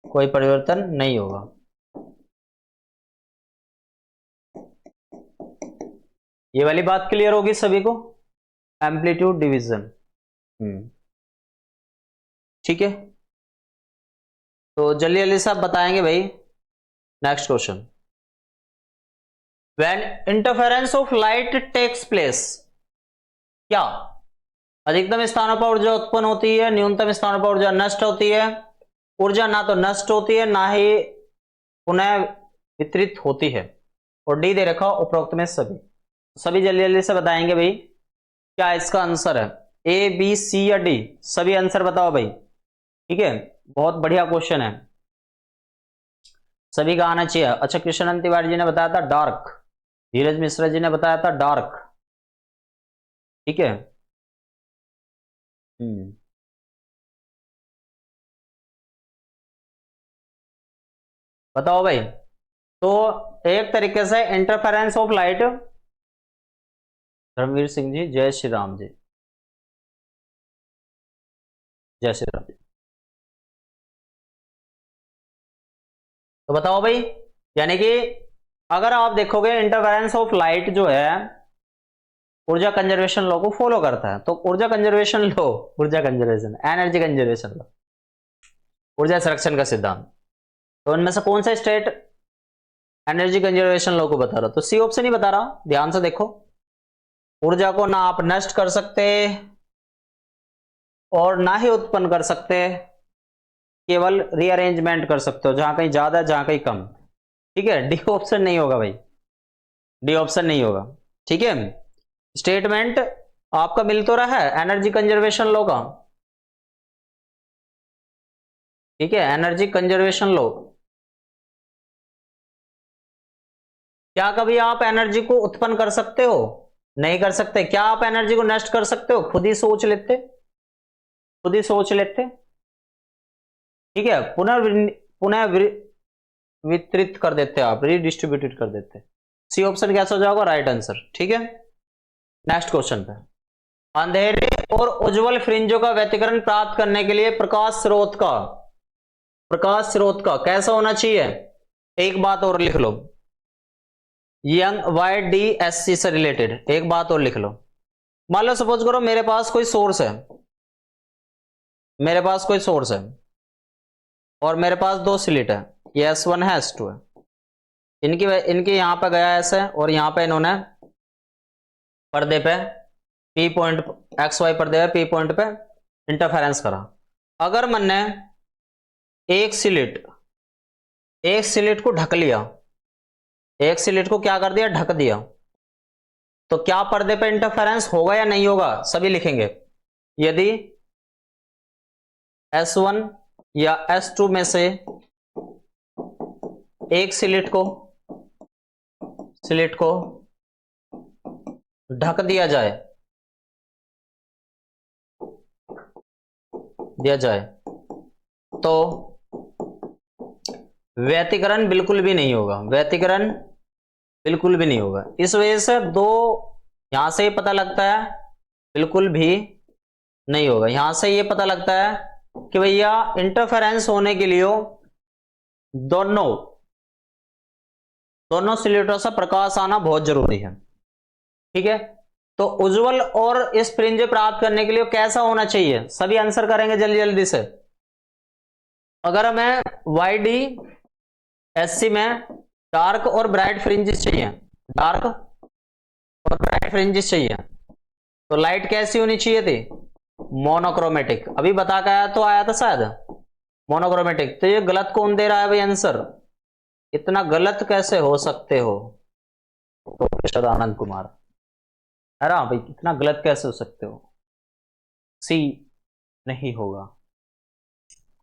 कोई परिवर्तन नहीं होगा। ये वाली बात क्लियर होगी सभी को? एम्पलीट्यूड डिवीजन, ठीक है। तो जल्दी जल्दी से आप बताएंगे भाई। Next question, when interference of light takes place, क्या अधिकतम स्थानों पर ऊर्जा उत्पन्न होती है, न्यूनतम स्थानों पर ऊर्जा नष्ट होती है? ऊर्जा ना तो नष्ट होती है ना ही पुनः वितरित होती है। और डी दे रखा उपरोक्त में सभी, सभी जल्दी जल्दी से बताएंगे भाई क्या इसका आंसर है, ए बी सी या डी? सभी आंसर बताओ भाई, ठीक है। बहुत बढ़िया क्वेश्चन है, सभी का आना चाहिए। अच्छा, कृष्णन तिवारी जी ने बताया था डार्क, धीरज मिश्रा जी ने बताया था डार्क, ठीक है। बताओ भाई। तो एक तरीके से interference of light, Dharmveer Singh ji, जय श्री राम जी, जय श्री राम जी। तो बताओ भाई, यानी कि अगर आप देखोगे इंटरफेरेंस ऑफ लाइट जो है ऊर्जा कंजर्वेशन लॉ को फॉलो करता है, तो ऊर्जा कंजर्वेशन लॉ, ऊर्जा कंजर्वेशन, एनर्जी कंजर्वेशन लॉ, ऊर्जा संरक्षण का सिद्धांत, तो इनमें से कौन सा स्टेट एनर्जी कंजर्वेशन लॉ को बता रहा? तो सी ऑप्शन ही बता रहा, ध्यान से देखो। ऊर्जा को ना आप नष्ट कर सकते और ना ही उत्पन्न कर सकते, केवल रीअरेंजमेंट कर सकते हो, जहां कहीं ज्यादा जहां कहीं कम, ठीक है। डी ऑप्शन नहीं होगा भाई, डी ऑप्शन नहीं होगा, ठीक है। स्टेटमेंट आपका मिल तो रहा है एनर्जी कंजर्वेशन लॉ का, ठीक है, एनर्जी कंजर्वेशन लॉ। क्या कभी आप एनर्जी को उत्पन्न कर सकते हो? नहीं कर सकते। क्या आप एनर्जी को नष्ट कर सकते हो? खुद ही सोच लेते, खुद ही सोच लेते, ठीक है। पुनः वितरित कर देते, आप रीडिस्ट्रीब्यूटेड कर देते। सी ऑप्शन कैसा हो जाएगा? राइट आंसर, ठीक है। नेक्स्ट क्वेश्चन पे, अंधेरे और उज्जवल फ्रिंजों का व्यतिकरण प्राप्त करने के लिए प्रकाश स्रोत का कैसा होना चाहिए? एक बात और लिख लो, Young Y D S C से रिलेटेड एक बात और लिख लो। मान लो सपोज करो मेरे पास कोई सोर्स है, मेरे पास कोई सोर्स है और मेरे पास दो स्लिट है, ये S1 है S2 है, इनकी यहां पे गया ऐसे और यहां पे इन्होंने पर्दे पे P पॉइंट, XY पर्दे पे P पॉइंट पे इंटरफेरेंस करा। अगर मैंने एक स्लिट को ढक लिया, एक स्लिट को क्या कर दिया? ढक दिया, तो क्या पर्दे पे इंटरफेरेंस होगा या नहीं होगा? सभी लिखेंगे। यदि S1 या S2 में से एक स्लिट को ढक दिया जाए तो व्यतिकरण बिल्कुल भी नहीं होगा, व्यतिकरण बिल्कुल भी नहीं होगा। इस वजह से दो यहां से ये पता लगता है बिल्कुल भी नहीं होगा, यहां से ये पता लगता है कि भैया इंटरफेरेंस होने के लिए दोनों दोनों स्लिटों से प्रकाश आना बहुत जरूरी है। ठीक है, तो उज्जवल और स्प्रिंज प्राप्त करने के लिए कैसा होना चाहिए, सभी आंसर करेंगे जल्दी जल्दी से। अगर हमें YD SC में डार्क और ब्राइट फ्रिंजेस चाहिए, डार्क और ब्राइट फ्रिंजेस चाहिए, तो लाइट कैसी होनी चाहिए थी, मोनोक्रोमेटिक। अभी बता के आया तो आया था शायद, मोनोक्रोमेटिक। तो ये गलत कौन दे रहा है भाई आंसर, इतना गलत कैसे हो सकते हो प्रोफेसर आनंद कुमार, है ना भाई, इतना गलत कैसे हो सकते हो, सी नहीं होगा।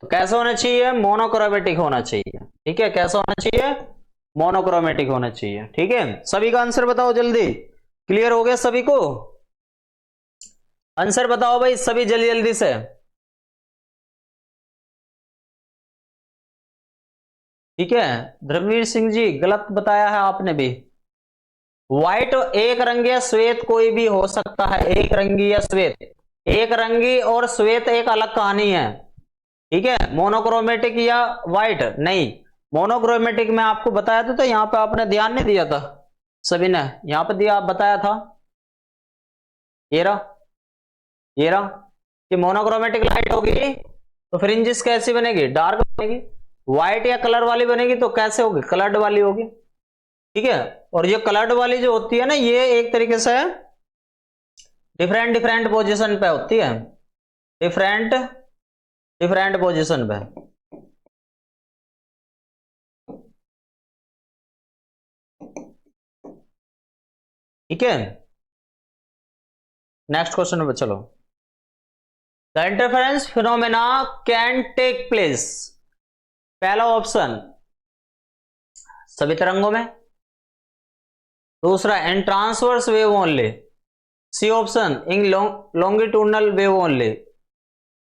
तो कैसा होना चाहिए, मोनोक्रोमेटिक होना चाहिए। ठीक है, कैसा होना चाहिए, मोनोक्रोमेटिक होना चाहिए। ठीक है, सभी का आंसर बताओ जल्दी, क्लियर हो गया सभी को, आंसर बताओ भाई सभी जल्दी जल्दी से। ठीक है, धर्मवीर सिंह जी गलत बताया है आपने भी। व्हाइट एक रंगी या श्वेत कोई भी हो सकता है, एक रंगी या श्वेत, एक रंगी और श्वेत एक अलग कहानी है। ठीक है, मोनोक्रोमेटिक या व्हाइट नहीं, मोनोक्रोमेटिक में आपको बताया था, तो यहां पे आपने ध्यान नहीं दिया था, सभी ने यहां पे दिया बताया था, ये रहा कि मोनोक्रोमेटिक लाइट होगी तो फ्रिंजेस कैसी बनेगी, डार्क बनेगी। व्हाइट या कलर वाली बनेगी तो कैसे होगी, कलर्ड वाली होगी। ठीक है, और ये कलर्ड वाली जो होती है ना, ये एक तरीके से डिफरेंट डिफरेंट पोजीशन पे होती है, डिफरेंट डिफरेंट पोजीशन पे। ठीक है, नेक्स्ट क्वेश्चन पे चलो। The interference phenomena can take place, पहला ऑप्शन सभी तरंगों में, दूसरा in transverse wave only, C option in longitudinal wave only,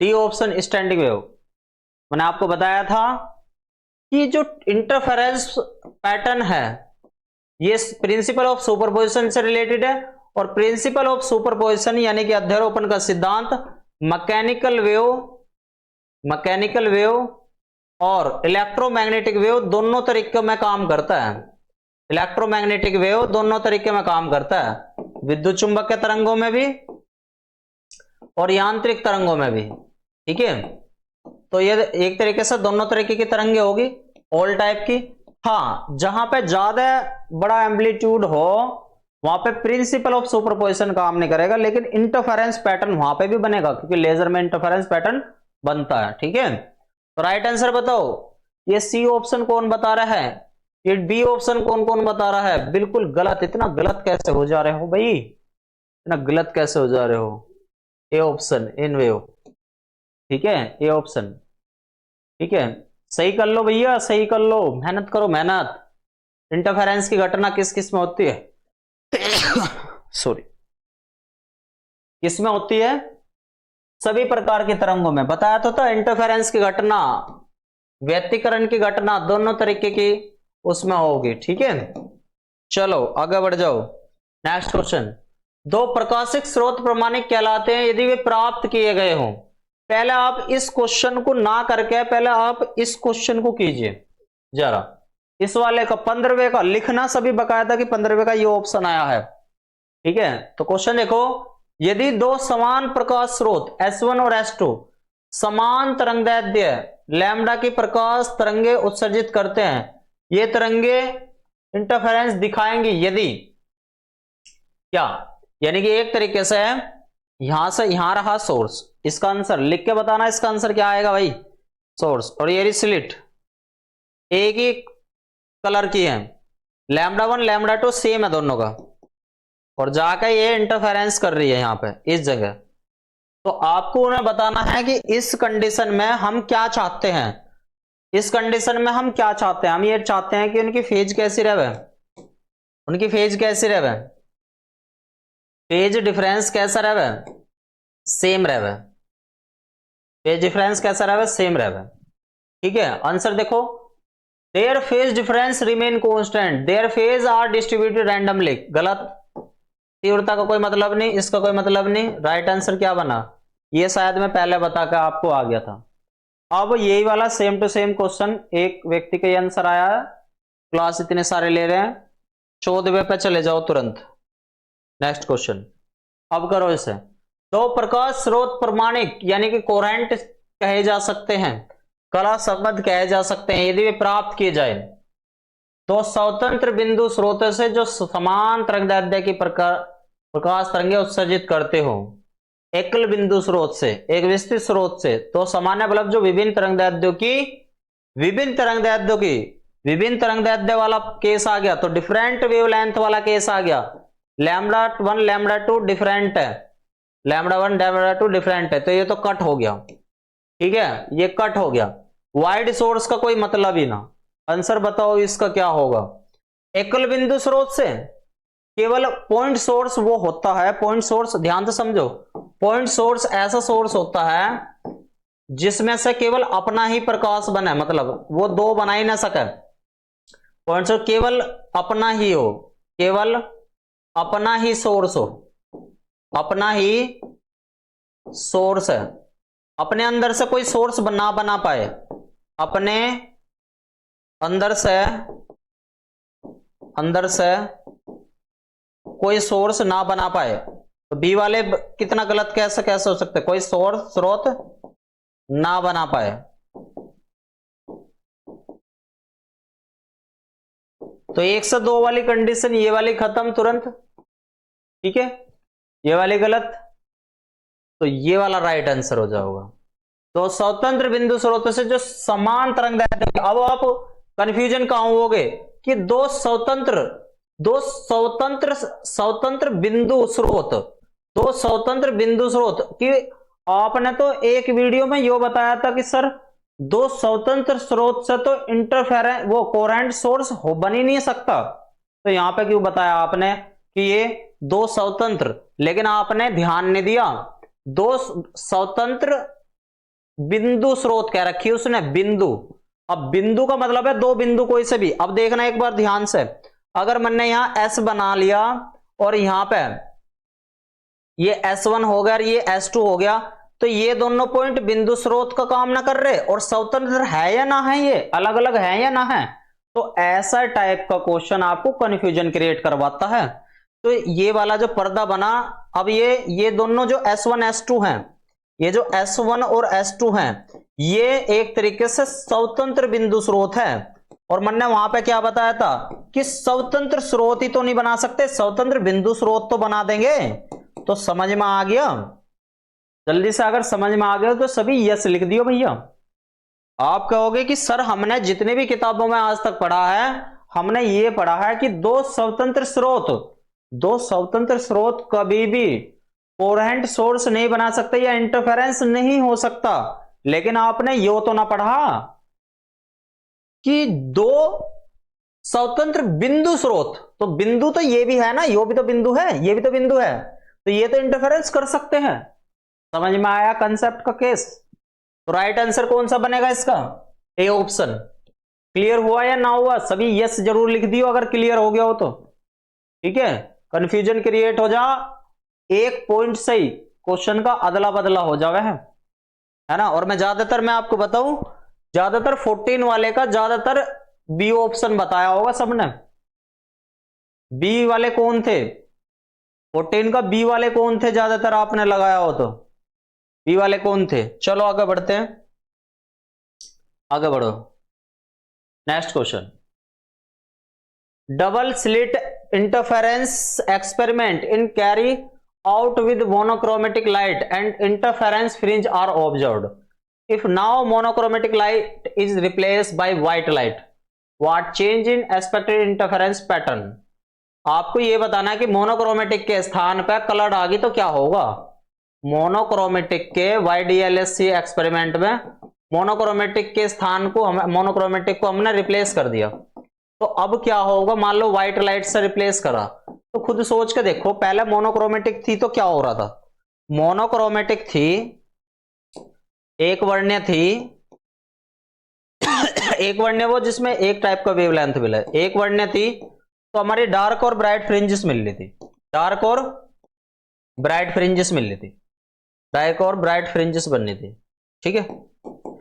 D option standing wave. मैंने आपको बताया था कि जो इंटरफेरेंस पैटर्न है ये प्रिंसिपल ऑफ सुपरपोजिशन से रिलेटेड है, और प्रिंसिपल ऑफ सुपरपोजिशन यानी कि अध्यारोपण का सिद्धांत मैकेनिकल वेव और इलेक्ट्रोमैग्नेटिक वेव दोनों तरीके में काम करता है। इलेक्ट्रोमैग्नेटिक वेव दोनों तरीके में काम करता है, विद्युत चुंबक के तरंगों में भी और यांत्रिक तरंगों में भी। ठीक है, तो ये एक तरीके से दोनों तरीके की तरंगे होगी, ऑल टाइप की। हाँ, जहां पे ज्यादा बड़ा एम्पलीट्यूड हो वहां पे प्रिंसिपल ऑफ सुपरपोजिशन काम नहीं करेगा, लेकिन इंटरफेरेंस पैटर्न वहां पे भी बनेगा, क्योंकि लेजर में इंटरफेरेंस पैटर्न बनता है। ठीक है, तो राइट आंसर बताओ, ये सी ऑप्शन कौन बता रहा है, ये डी ऑप्शन कौन कौन बता रहा है, बिल्कुल गलत। इतना गलत कैसे हो जा रहे हो भाई, इतना गलत कैसे हो जा रहे हो, ए ऑप्शन इन वेव। ठीक है, ए ऑप्शन। ठीक है, सही कर लो भैया, सही कर लो, मेहनत करो मेहनत। इंटरफेरेंस की घटना किस किस में होती है सॉरी, किस में होती है, सभी प्रकार की तरंगों में। बताया तो था, इंटरफेरेंस की घटना, व्यतिकरण की घटना दोनों तरीके की उसमें होगी। ठीक है, चलो आगे बढ़ जाओ, नेक्स्ट क्वेश्चन। दो प्रकाशिक स्रोत प्रमाणिक कहलाते हैं यदि वे प्राप्त किए गए हों। पहले आप इस क्वेश्चन को ना करके पहले आप इस क्वेश्चन को कीजिए जरा, इस वाले का 15वें का लिखना सभी बकायदा कि 15वें का ये ऑप्शन आया है। ठीक है, तो क्वेश्चन देखो, यदि दो समान प्रकाश स्रोत S1 और S2 समान तरंगदैर्ध्य लैम्डा की प्रकाश तरंगे उत्सर्जित करते हैं, ये तरंगे इंटरफेरेंस दिखाएंगी यदि क्या, यानी कि एक तरीके से यहां से यहां रहा सोर्स, इसका आंसर लिख के बताना, इसका आंसर क्या आएगा भाई, सोर्स, और ये स्लिट एक ही कलर की है, λ1 λ2 सेम है दोनों का, और जाकर ये इंटरफेरेंस कर रही है यहां पे इस जगह। तो आपको उन्हें बताना है कि इस कंडीशन में हम क्या चाहते हैं, इस कंडीशन में हम क्या चाहते हैं, हम ये चाहते हैं कि उनकी फेज कैसी रहे, उनकी फेज कैसी रहे, फेज डिफरेंस कैसा रहे, सेम रहे, फेज डिफरेंस कैसा रहे, सेम रहे। ठीक है, आंसर देखो, their phase difference remain constant, their phase are distributed randomly. गलत, तीव्रता का कोई मतलब नहीं, इसका कोई मतलब नहीं। राइट आंसर क्या बना, ये शायद मैं पहले बता के आपको आ गया था। अब यही वाला सेम टू सेम क्वेश्चन एक व्यक्ति का आंसर आया है, क्लास इतने सारे ले रहे हैं, 14वें पे चले जाओ तुरंत। नेक्स्ट क्वेश्चन, अब करो इसे। दो प्रकाश स्रोत प्रमाणिक यानी कि कोरेंट कहे जा सकते हैं, कला संबद्ध कहे जा सकते हैं यदि वे प्राप्त किए जाए तो स्वतंत्र बिंदु स्रोत से जो समान तरंगदैर्ध्य की प्रकाश तरंगे उत्सर्जित करते हो। एकल बिंदु स्रोत से, एक विस्तृत स्रोत से तो सामान्य बल्ब जो विभिन्न तरंगदैर्ध्य वाला केस आ गया, तो डिफरेंट वेवलेंथ वाला केस आ गया। λ1 λ2 डिफरेंट है, λ1 λ2 डिफरेंट है, तो ये तो कट हो गया। ठीक है, ये कट हो गया। वाइड सोर्स का कोई मतलब ही ना। आंसर बताओ इसका क्या होगा। एकल बिंदु स्रोत से केवल पॉइंट सोर्स वो होता है, पॉइंट सोर्स ध्यान से समझो, पॉइंट सोर्स ऐसा सोर्स होता है जिसमें से केवल अपना ही प्रकाश बने, मतलब वो दो बना ही ना सके। पॉइंट सोर्स केवल अपना ही हो, केवल अपना ही सोर्स हो, अपना ही सोर्स है, अपने अंदर से कोई सोर्स ना बना पाए, अपने अंदर से कोई सोर्स ना बना पाए, तो बी वाले कितना गलत कैसे हो सकते, कोई सोर्स स्रोत ना बना पाए। तो 1 से 2 वाली कंडीशन ये वाली खत्म तुरंत। ठीक है, ये वाली गलत, तो ये वाला राइट आंसर हो जाएगा। तो स्वतंत्र बिंदु स्रोत से जो समान तरंगदैर्ध्य, अब आप कंफ्यूजन कहां होगे कि दो स्वतंत्र बिंदु स्रोत, दो स्वतंत्र बिंदु स्रोत कि आपने तो एक वीडियो में यो बताया था कि सर दो स्वतंत्र स्रोत से तो इंटरफेरेंस वो कोरेंट सोर्स हो बन ही नहीं सकता, तो यहां पे क्यों बताया आपने कि ये दो स्वतंत्र, लेकिन आपने ध्यान नहीं दिया, दो स्वतंत्र बिंदु स्रोत कह रखी है उसने, बिंदु। अब बिंदु का मतलब है दो बिंदु कोई से भी। अब देखना एक बार ध्यान से, अगर मैंने यहां एस बना लिया और यहां पे ये S1 हो गया और ये S2 हो गया, तो ये दोनों पॉइंट बिंदु स्रोत का काम ना कर रहे और स्वतंत्र है या ना है, ये अलग अलग है या ना है। तो ऐसा टाइप का क्वेश्चन आपको कंफ्यूजन क्रिएट करवाता है। तो ये वाला जो पर्दा बना, अब ये दोनों जो S1 S2 हैं, ये जो S1 और S2 हैं, ये एक तरीके से स्वतंत्र बिंदु स्रोत है। और मैंने वहां पे क्या बताया था कि स्वतंत्र स्रोत ही तो नहीं बना सकते, स्वतंत्र बिंदु स्रोत तो बना देंगे। तो समझ में आ गया, जल्दी से अगर समझ में आ गया तो सभी यस लिख दियो भैया। आप कहोगे कि सर हमने जितने भी किताबों में आज तक पढ़ा है, हमने ये पढ़ा है कि दो स्वतंत्र स्रोत कभी भी कोहेरेंट सोर्स नहीं बना सकते या इंटरफेरेंस नहीं हो सकता, लेकिन आपने यो तो ना पढ़ा कि दो स्वतंत्र बिंदु स्रोत, तो बिंदु तो ये भी है ना, यो भी तो बिंदु है, ये भी तो बिंदु है, तो ये तो इंटरफेरेंस कर सकते हैं। समझ में आया कंसेप्ट का केस। तो राइट आंसर कौन सा बनेगा इसका, ए ऑप्शन। क्लियर हुआ या ना हुआ, सभी यस जरूर लिख दियो अगर क्लियर हो गया हो तो। ठीक है, कंफ्यूजन क्रिएट हो जा, एक पॉइंट से ही क्वेश्चन का अदला बदला हो जावे है ना। और मैं आपको बताऊं, ज्यादातर 14 वाले का ज्यादातर बी ऑप्शन बताया होगा सबने। बी वाले कौन थे, 14 का बी वाले कौन थे ज्यादातर आपने लगाया हो तो, बी वाले कौन थे। चलो आगे बढ़ते हैं, आगे बढ़ो। Next question, double slit interference experiment in carry out with monochromatic light and interference fringe are observed. If now monochromatic light is replaced by white light, what change in expected interference pattern? आपको यह बताना है कि monochromatic के स्थान पर colour आ गई तो क्या होगा। मोनोक्रोमेटिक के YDLSC एक्सपेरिमेंट में मोनोक्रोमेटिक के स्थान को मोनोक्रोमेटिक को हमने रिप्लेस कर दिया, तो अब क्या होगा। मान लो व्हाइट लाइट से रिप्लेस करा, तो खुद सोच के देखो, पहले मोनोक्रोमेटिक थी तो क्या हो रहा था। मोनोक्रोमेटिक थी, एक वर्ण्य थी एक वर्ण्य वो जिसमें एक टाइप का वेवलेंथ मिला, एक वर्ण्य थी, तो हमारी डार्क और ब्राइट फ्रिंजेस मिल रही थी, डार्क और ब्राइट फ्रिंजेस मिल रही थी, डार्क और ब्राइट फ्रिंजेस बननी थी। ठीक है,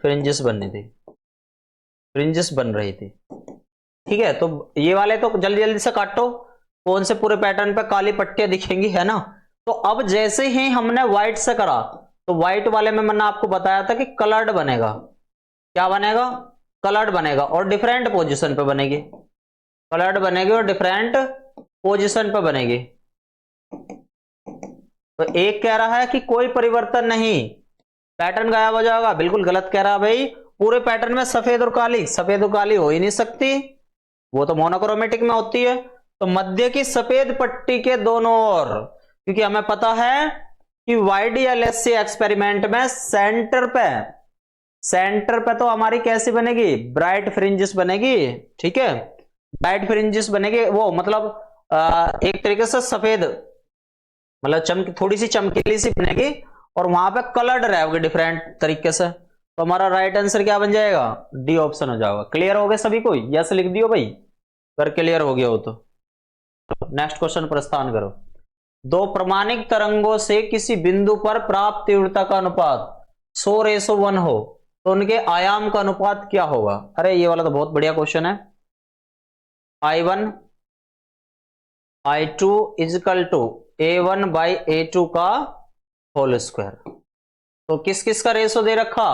फ्रिंजेस बननी थी, फ्रिंजेस बन रही थी। ठीक है, तो ये वाले तो जल्दी जल्दी से काटो, कौन से पूरे पैटर्न पे काली पट्टियां दिखेंगी, है ना। तो अब जैसे ही हमने व्हाइट से करा, तो व्हाइट वाले में मैंने आपको बताया था कि कलर्ड बनेगा। क्या बनेगा? कलर्ड बनेगा, और डिफरेंट पोजीशन पे बनेगी। कलर्ड बनेगी और डिफरेंट पोजीशन पे बनेगी। तो एक कह रहा है कि कोई परिवर्तन नहीं, पैटर्न गायब हो जाएगा। बिल्कुल गलत कह रहा है भाई। पूरे पैटर्न में सफेद और काली, सफेद और काली हो ही नहीं सकती, वो तो मोनोक्रोमेटिक में होती है। तो मध्य की सफेद पट्टी के दोनों ओर, क्योंकि हमें पता है कि वाईडीएलएससी एक्सपेरिमेंट में सेंटर पे तो हमारी कैसी बनेगी? ब्राइट फ्रिंजेस बनेगी। ठीक है, ब्राइट फ्रिंजेस बनेगी, वो मतलब एक तरीके से सफेद, मतलब चमक, थोड़ी सी चमकीली सी बनेगी, और वहां पे कलर्ड रहेगी डिफरेंट तरीके से। तो हमारा राइट आंसर क्या बन जाएगा? डी ऑप्शन हो जाएगा। क्लियर हो गया सभी को? यस लिख दियो भाई अगर क्लियर हो गया हो तो। नेक्स्ट क्वेश्चन प्रस्थान करो। दो प्रमाणिक तरंगों से किसी बिंदु पर प्राप्त तीव्रता का अनुपात 100:1 हो, तो उनके आयाम का अनुपात क्या होगा? अरे ये वाला तो बहुत बढ़िया क्वेश्चन है। I1 I2 is equal to A1/A2 का होल स्क्वायर। तो किस किस का रेशो दे रखा?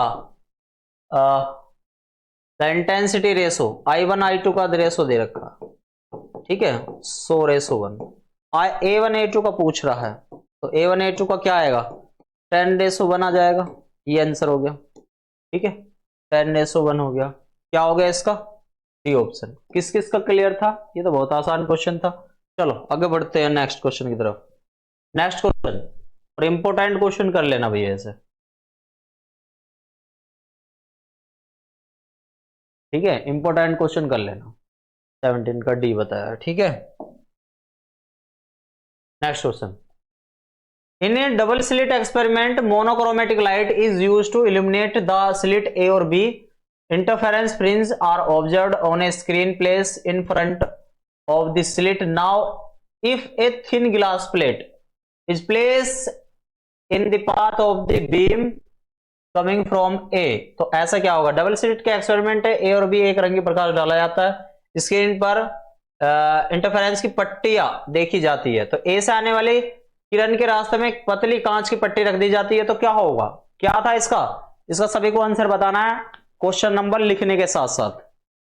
The intensity ratio I1 I2 का रेशो दे रखा। ठीक है, 100:1। A1 A2 का पूछ रहा है, तो A1 A2 का क्या आएगा? 10:1 आ जाएगा। ये आंसर हो गया। ठीक है, 10:1 हो गया। क्या हो गया इसका? D option. किस किस का क्लियर था? ये तो बहुत आसान क्वेश्चन था। चलो आगे बढ़ते हैं नेक्स्ट क्वेश्चन की तरफ। नेक्स्ट क्वेश्चन, और इंपॉर्टेंट क्वेश्चन कर लेना भैया ऐसे। ठीक है, इंपॉर्टेंट क्वेश्चन कर लेना। 17 का डी बताया। ठीक है, next question. In a double slit experiment, monochromatic light is used to illuminate the slit A or B. Interference fringes are observed on a screen placed in front of the slit. Now, if a thin glass plate is placed in the path of the beam coming from A, तो ऐसा क्या होगा? Double slit के experiment है, ए और B, एक रंगी प्रकाश डाला जाता है, स्क्रीन पर इंटरफेरेंस की पट्टियां देखी जाती है। तो ए से आने वाली किरण के रास्ते में एक पतली कांच की पट्टी रख दी जाती है, तो क्या होगा? क्या था इसका? इसका सभी को आंसर बताना है क्वेश्चन नंबर लिखने के साथ साथ।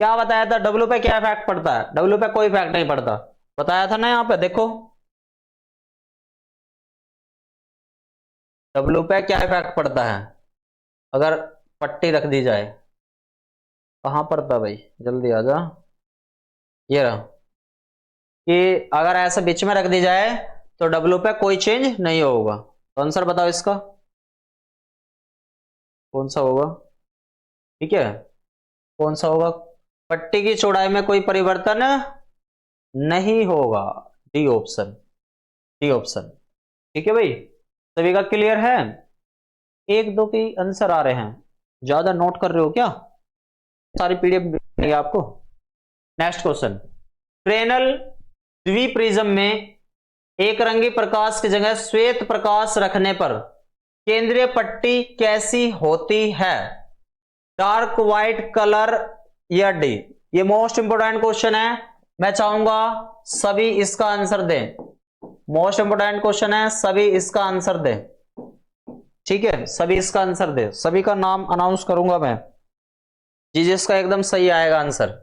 क्या बताया था? डब्ल्यू पे क्या इफेक्ट पड़ता है? डब्ल्यू पे कोई इफेक्ट नहीं पड़ता, बताया था ना। यहां पे देखो, डब्ल्यू पे क्या इफेक्ट पड़ता है अगर पट्टी रख दी जाए? कहां पड़ता भाई? जल्दी आ जा। ये रहा, कि अगर ऐसे बीच में रख दी जाए तो डब्ल्यू पे कोई चेंज नहीं होगा। तो आंसर बताओ इसका कौन सा होगा? ठीक है, कौन सा होगा? पट्टी की चौड़ाई में कोई परिवर्तन नहीं होगा। D option, D option. ठीक है भाई, सभी का क्लियर है? एक दो की आंसर आ रहे हैं, ज्यादा नोट कर रहे हो क्या? सारी पीडीएफ मिलेगी आपको। Next question. फ्रेनेल द्विप्रिज्म में एक रंगी प्रकाश की जगह श्वेत प्रकाश रखने पर केंद्रीय पट्टी कैसी होती है? डार्क व्हाइट कलर या डी? ये मोस्ट इंपोर्टेंट क्वेश्चन है, मैं चाहूंगा सभी इसका आंसर दें। मोस्ट इंपोर्टेंट क्वेश्चन है, सभी इसका आंसर दें। ठीक है, सभी इसका आंसर दे, सभी का नाम अनाउंस करूंगा मैं, जी जिसका एकदम सही आएगा आंसर।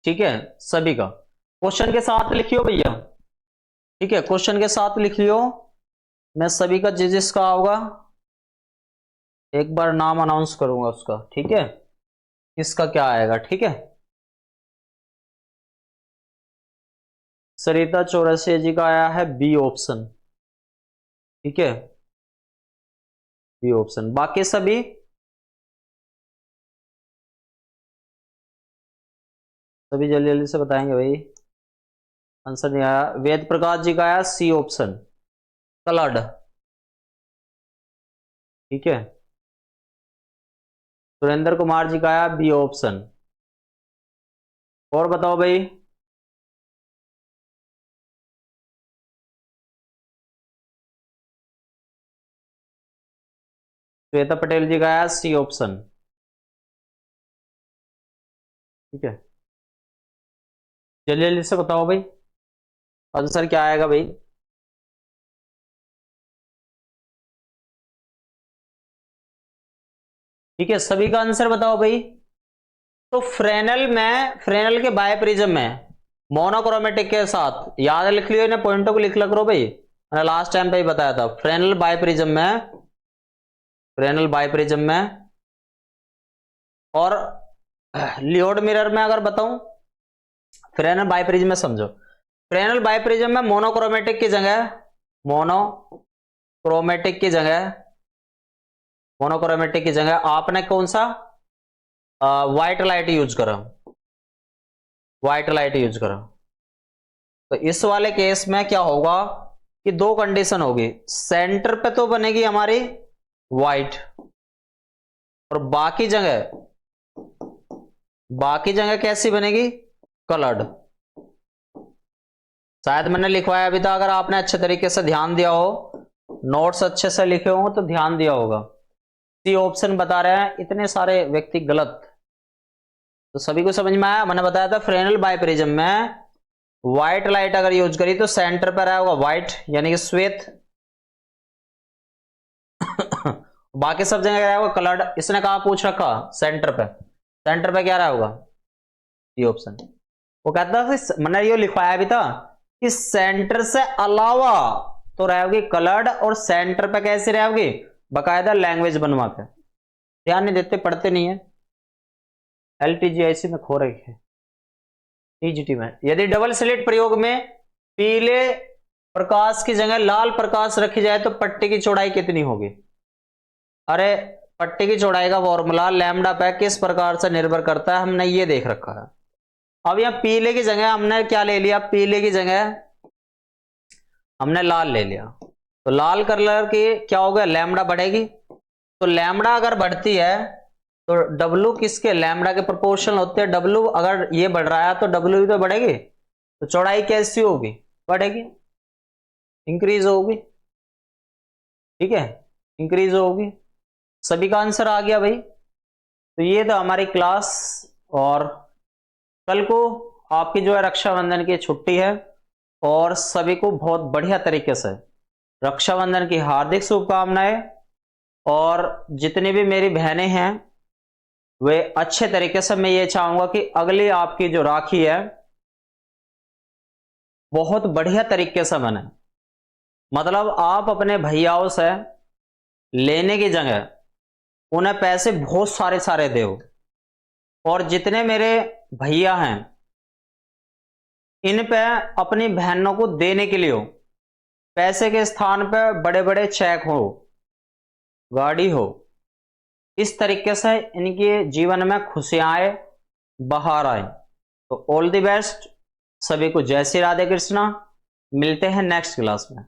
ठीक है, सभी का क्वेश्चन के साथ लिखियो भैया। ठीक है, क्वेश्चन के साथ लिख लियो, मैं सभी का जिसका होगा एक बार नाम अनाउंस करूंगा उसका। ठीक है, इसका क्या आएगा? ठीक है, सरिता चौरसिया जी का आया है बी ऑप्शन। ठीक है, बी ऑप्शन। बाकी सभी सभी जल्दी जल्दी से बताएंगे भाई। आंसर नहीं आया। वेद प्रकाश जी का आया सी ऑप्शन, कलर्ड। ठीक है, सुरेंद्र कुमार जी का आया बी ऑप्शन। और बताओ भाई। श्वेता पटेल जी का आया सी ऑप्शन। ठीक है, जल्दी जल्दी से बताओ भाई आंसर क्या आएगा भाई। ठीक है, सभी का आंसर बताओ भाई। तो फ्रेनल के बायप्रिज्म में मोनोक्रोमेटिक के साथ, याद लिख लियो इन्हें, पॉइंटों को लिख लग करो भाई, मैंने लास्ट टाइम पे ही बताया था। फ्रेनल बायप्रिज्म में और लियोड मिरर में अगर बताऊं, फ्रेनल बायप्रिज्म में समझो, फ्रेनल बायप्रिज्म में मोनोक्रोमेटिक की जगह आपने कौन सा व्हाइट लाइट यूज करा, तो इस वाले केस में क्या होगा कि दो कंडीशन होगी, सेंटर पे तो बनेगी हमारी व्हाइट, और बाकी जगह कैसी बनेगी, कलर्ड। शायद मैंने लिखवाया अभी था, अगर आपने अच्छे तरीके से ध्यान दिया हो, नोट्स अच्छे से लिखे हो तो ध्यान दिया होगा। सी ऑप्शन बता रहे हैं इतने सारे व्यक्ति गलत, तो सभी को समझ में आया। मैंने बताया था फ्रेनल बायप्रिज्म में व्हाइट लाइट अगर यूज करी तो सेंटर पर रहेगा व्हाइट यानी कि श्वेत, बाकी सब जगह रहेगा कलर्ड। इसने कहा पूछ रखा सेंटर पे क्या रहेगा, ये ऑप्शन। वो कहता था, मैंने ये लिखवाया भी था कि सेंटर से अलावा तो रहेगी कलर्ड, और सेंटर पे कैसे रहेगी, बकायदा लैंग्वेज बनवा के। ध्यान नहीं देते, पढ़ते नहीं है, LTGIC में खो रही है, TGT में। यदि डबल स्लिट प्रयोग में पीले प्रकाश की जगह लाल प्रकाश रखी जाए तो पट्टी की चौड़ाई कितनी होगी। अरे पट्टी की चौड़ाई का फॉर्मूला लैम्डा पे किस प्रकार से निर्भर करता है, हमने ये देख रखा है। अब यहां पीले की जगह हमने क्या ले लिया, पीले की जगह हमने लाल ले लिया, तो लाल कलर की क्या होगा, लैम्डा बढ़ेगी। तो लैम्डा अगर बढ़ती है तो W किसके, लैम्डा के प्रोपोर्शनल होते हैं। W अगर ये बढ़ रहा है तो W भी तो बढ़ेगी, तो चौड़ाई कैसी होगी, बढ़ेगी, इंक्रीज होगी। ठीक है, इंक्रीज होगी। सभी का आंसर आ गया भाई। तो ये था हमारी क्लास, और कल को आपकी जो है रक्षाबंधन की छुट्टी है, और सभी को बहुत बढ़िया तरीके से रक्षाबंधन की हार्दिक शुभकामनाएं। और जितनी भी मेरी बहनें हैं वे अच्छे तरीके से, मैं ये चाहूंगा कि अगली आपकी जो राखी है बहुत बढ़िया तरीके से बने। मतलब आप अपने भैयाओं से लेने की जगह उन्हें पैसे बहुत सारे दो, और जितने मेरे भैया हैं इन पे अपनी बहनों को देने के लिए हो, पैसे के स्थान पे बड़े बड़े चेक हो, गाड़ी हो, इस तरीके से इनके जीवन में खुशियां आए, बाहर आए। तो ऑल द बेस्ट सभी को, जय श्री राधे कृष्णा। मिलते हैं नेक्स्ट क्लास में।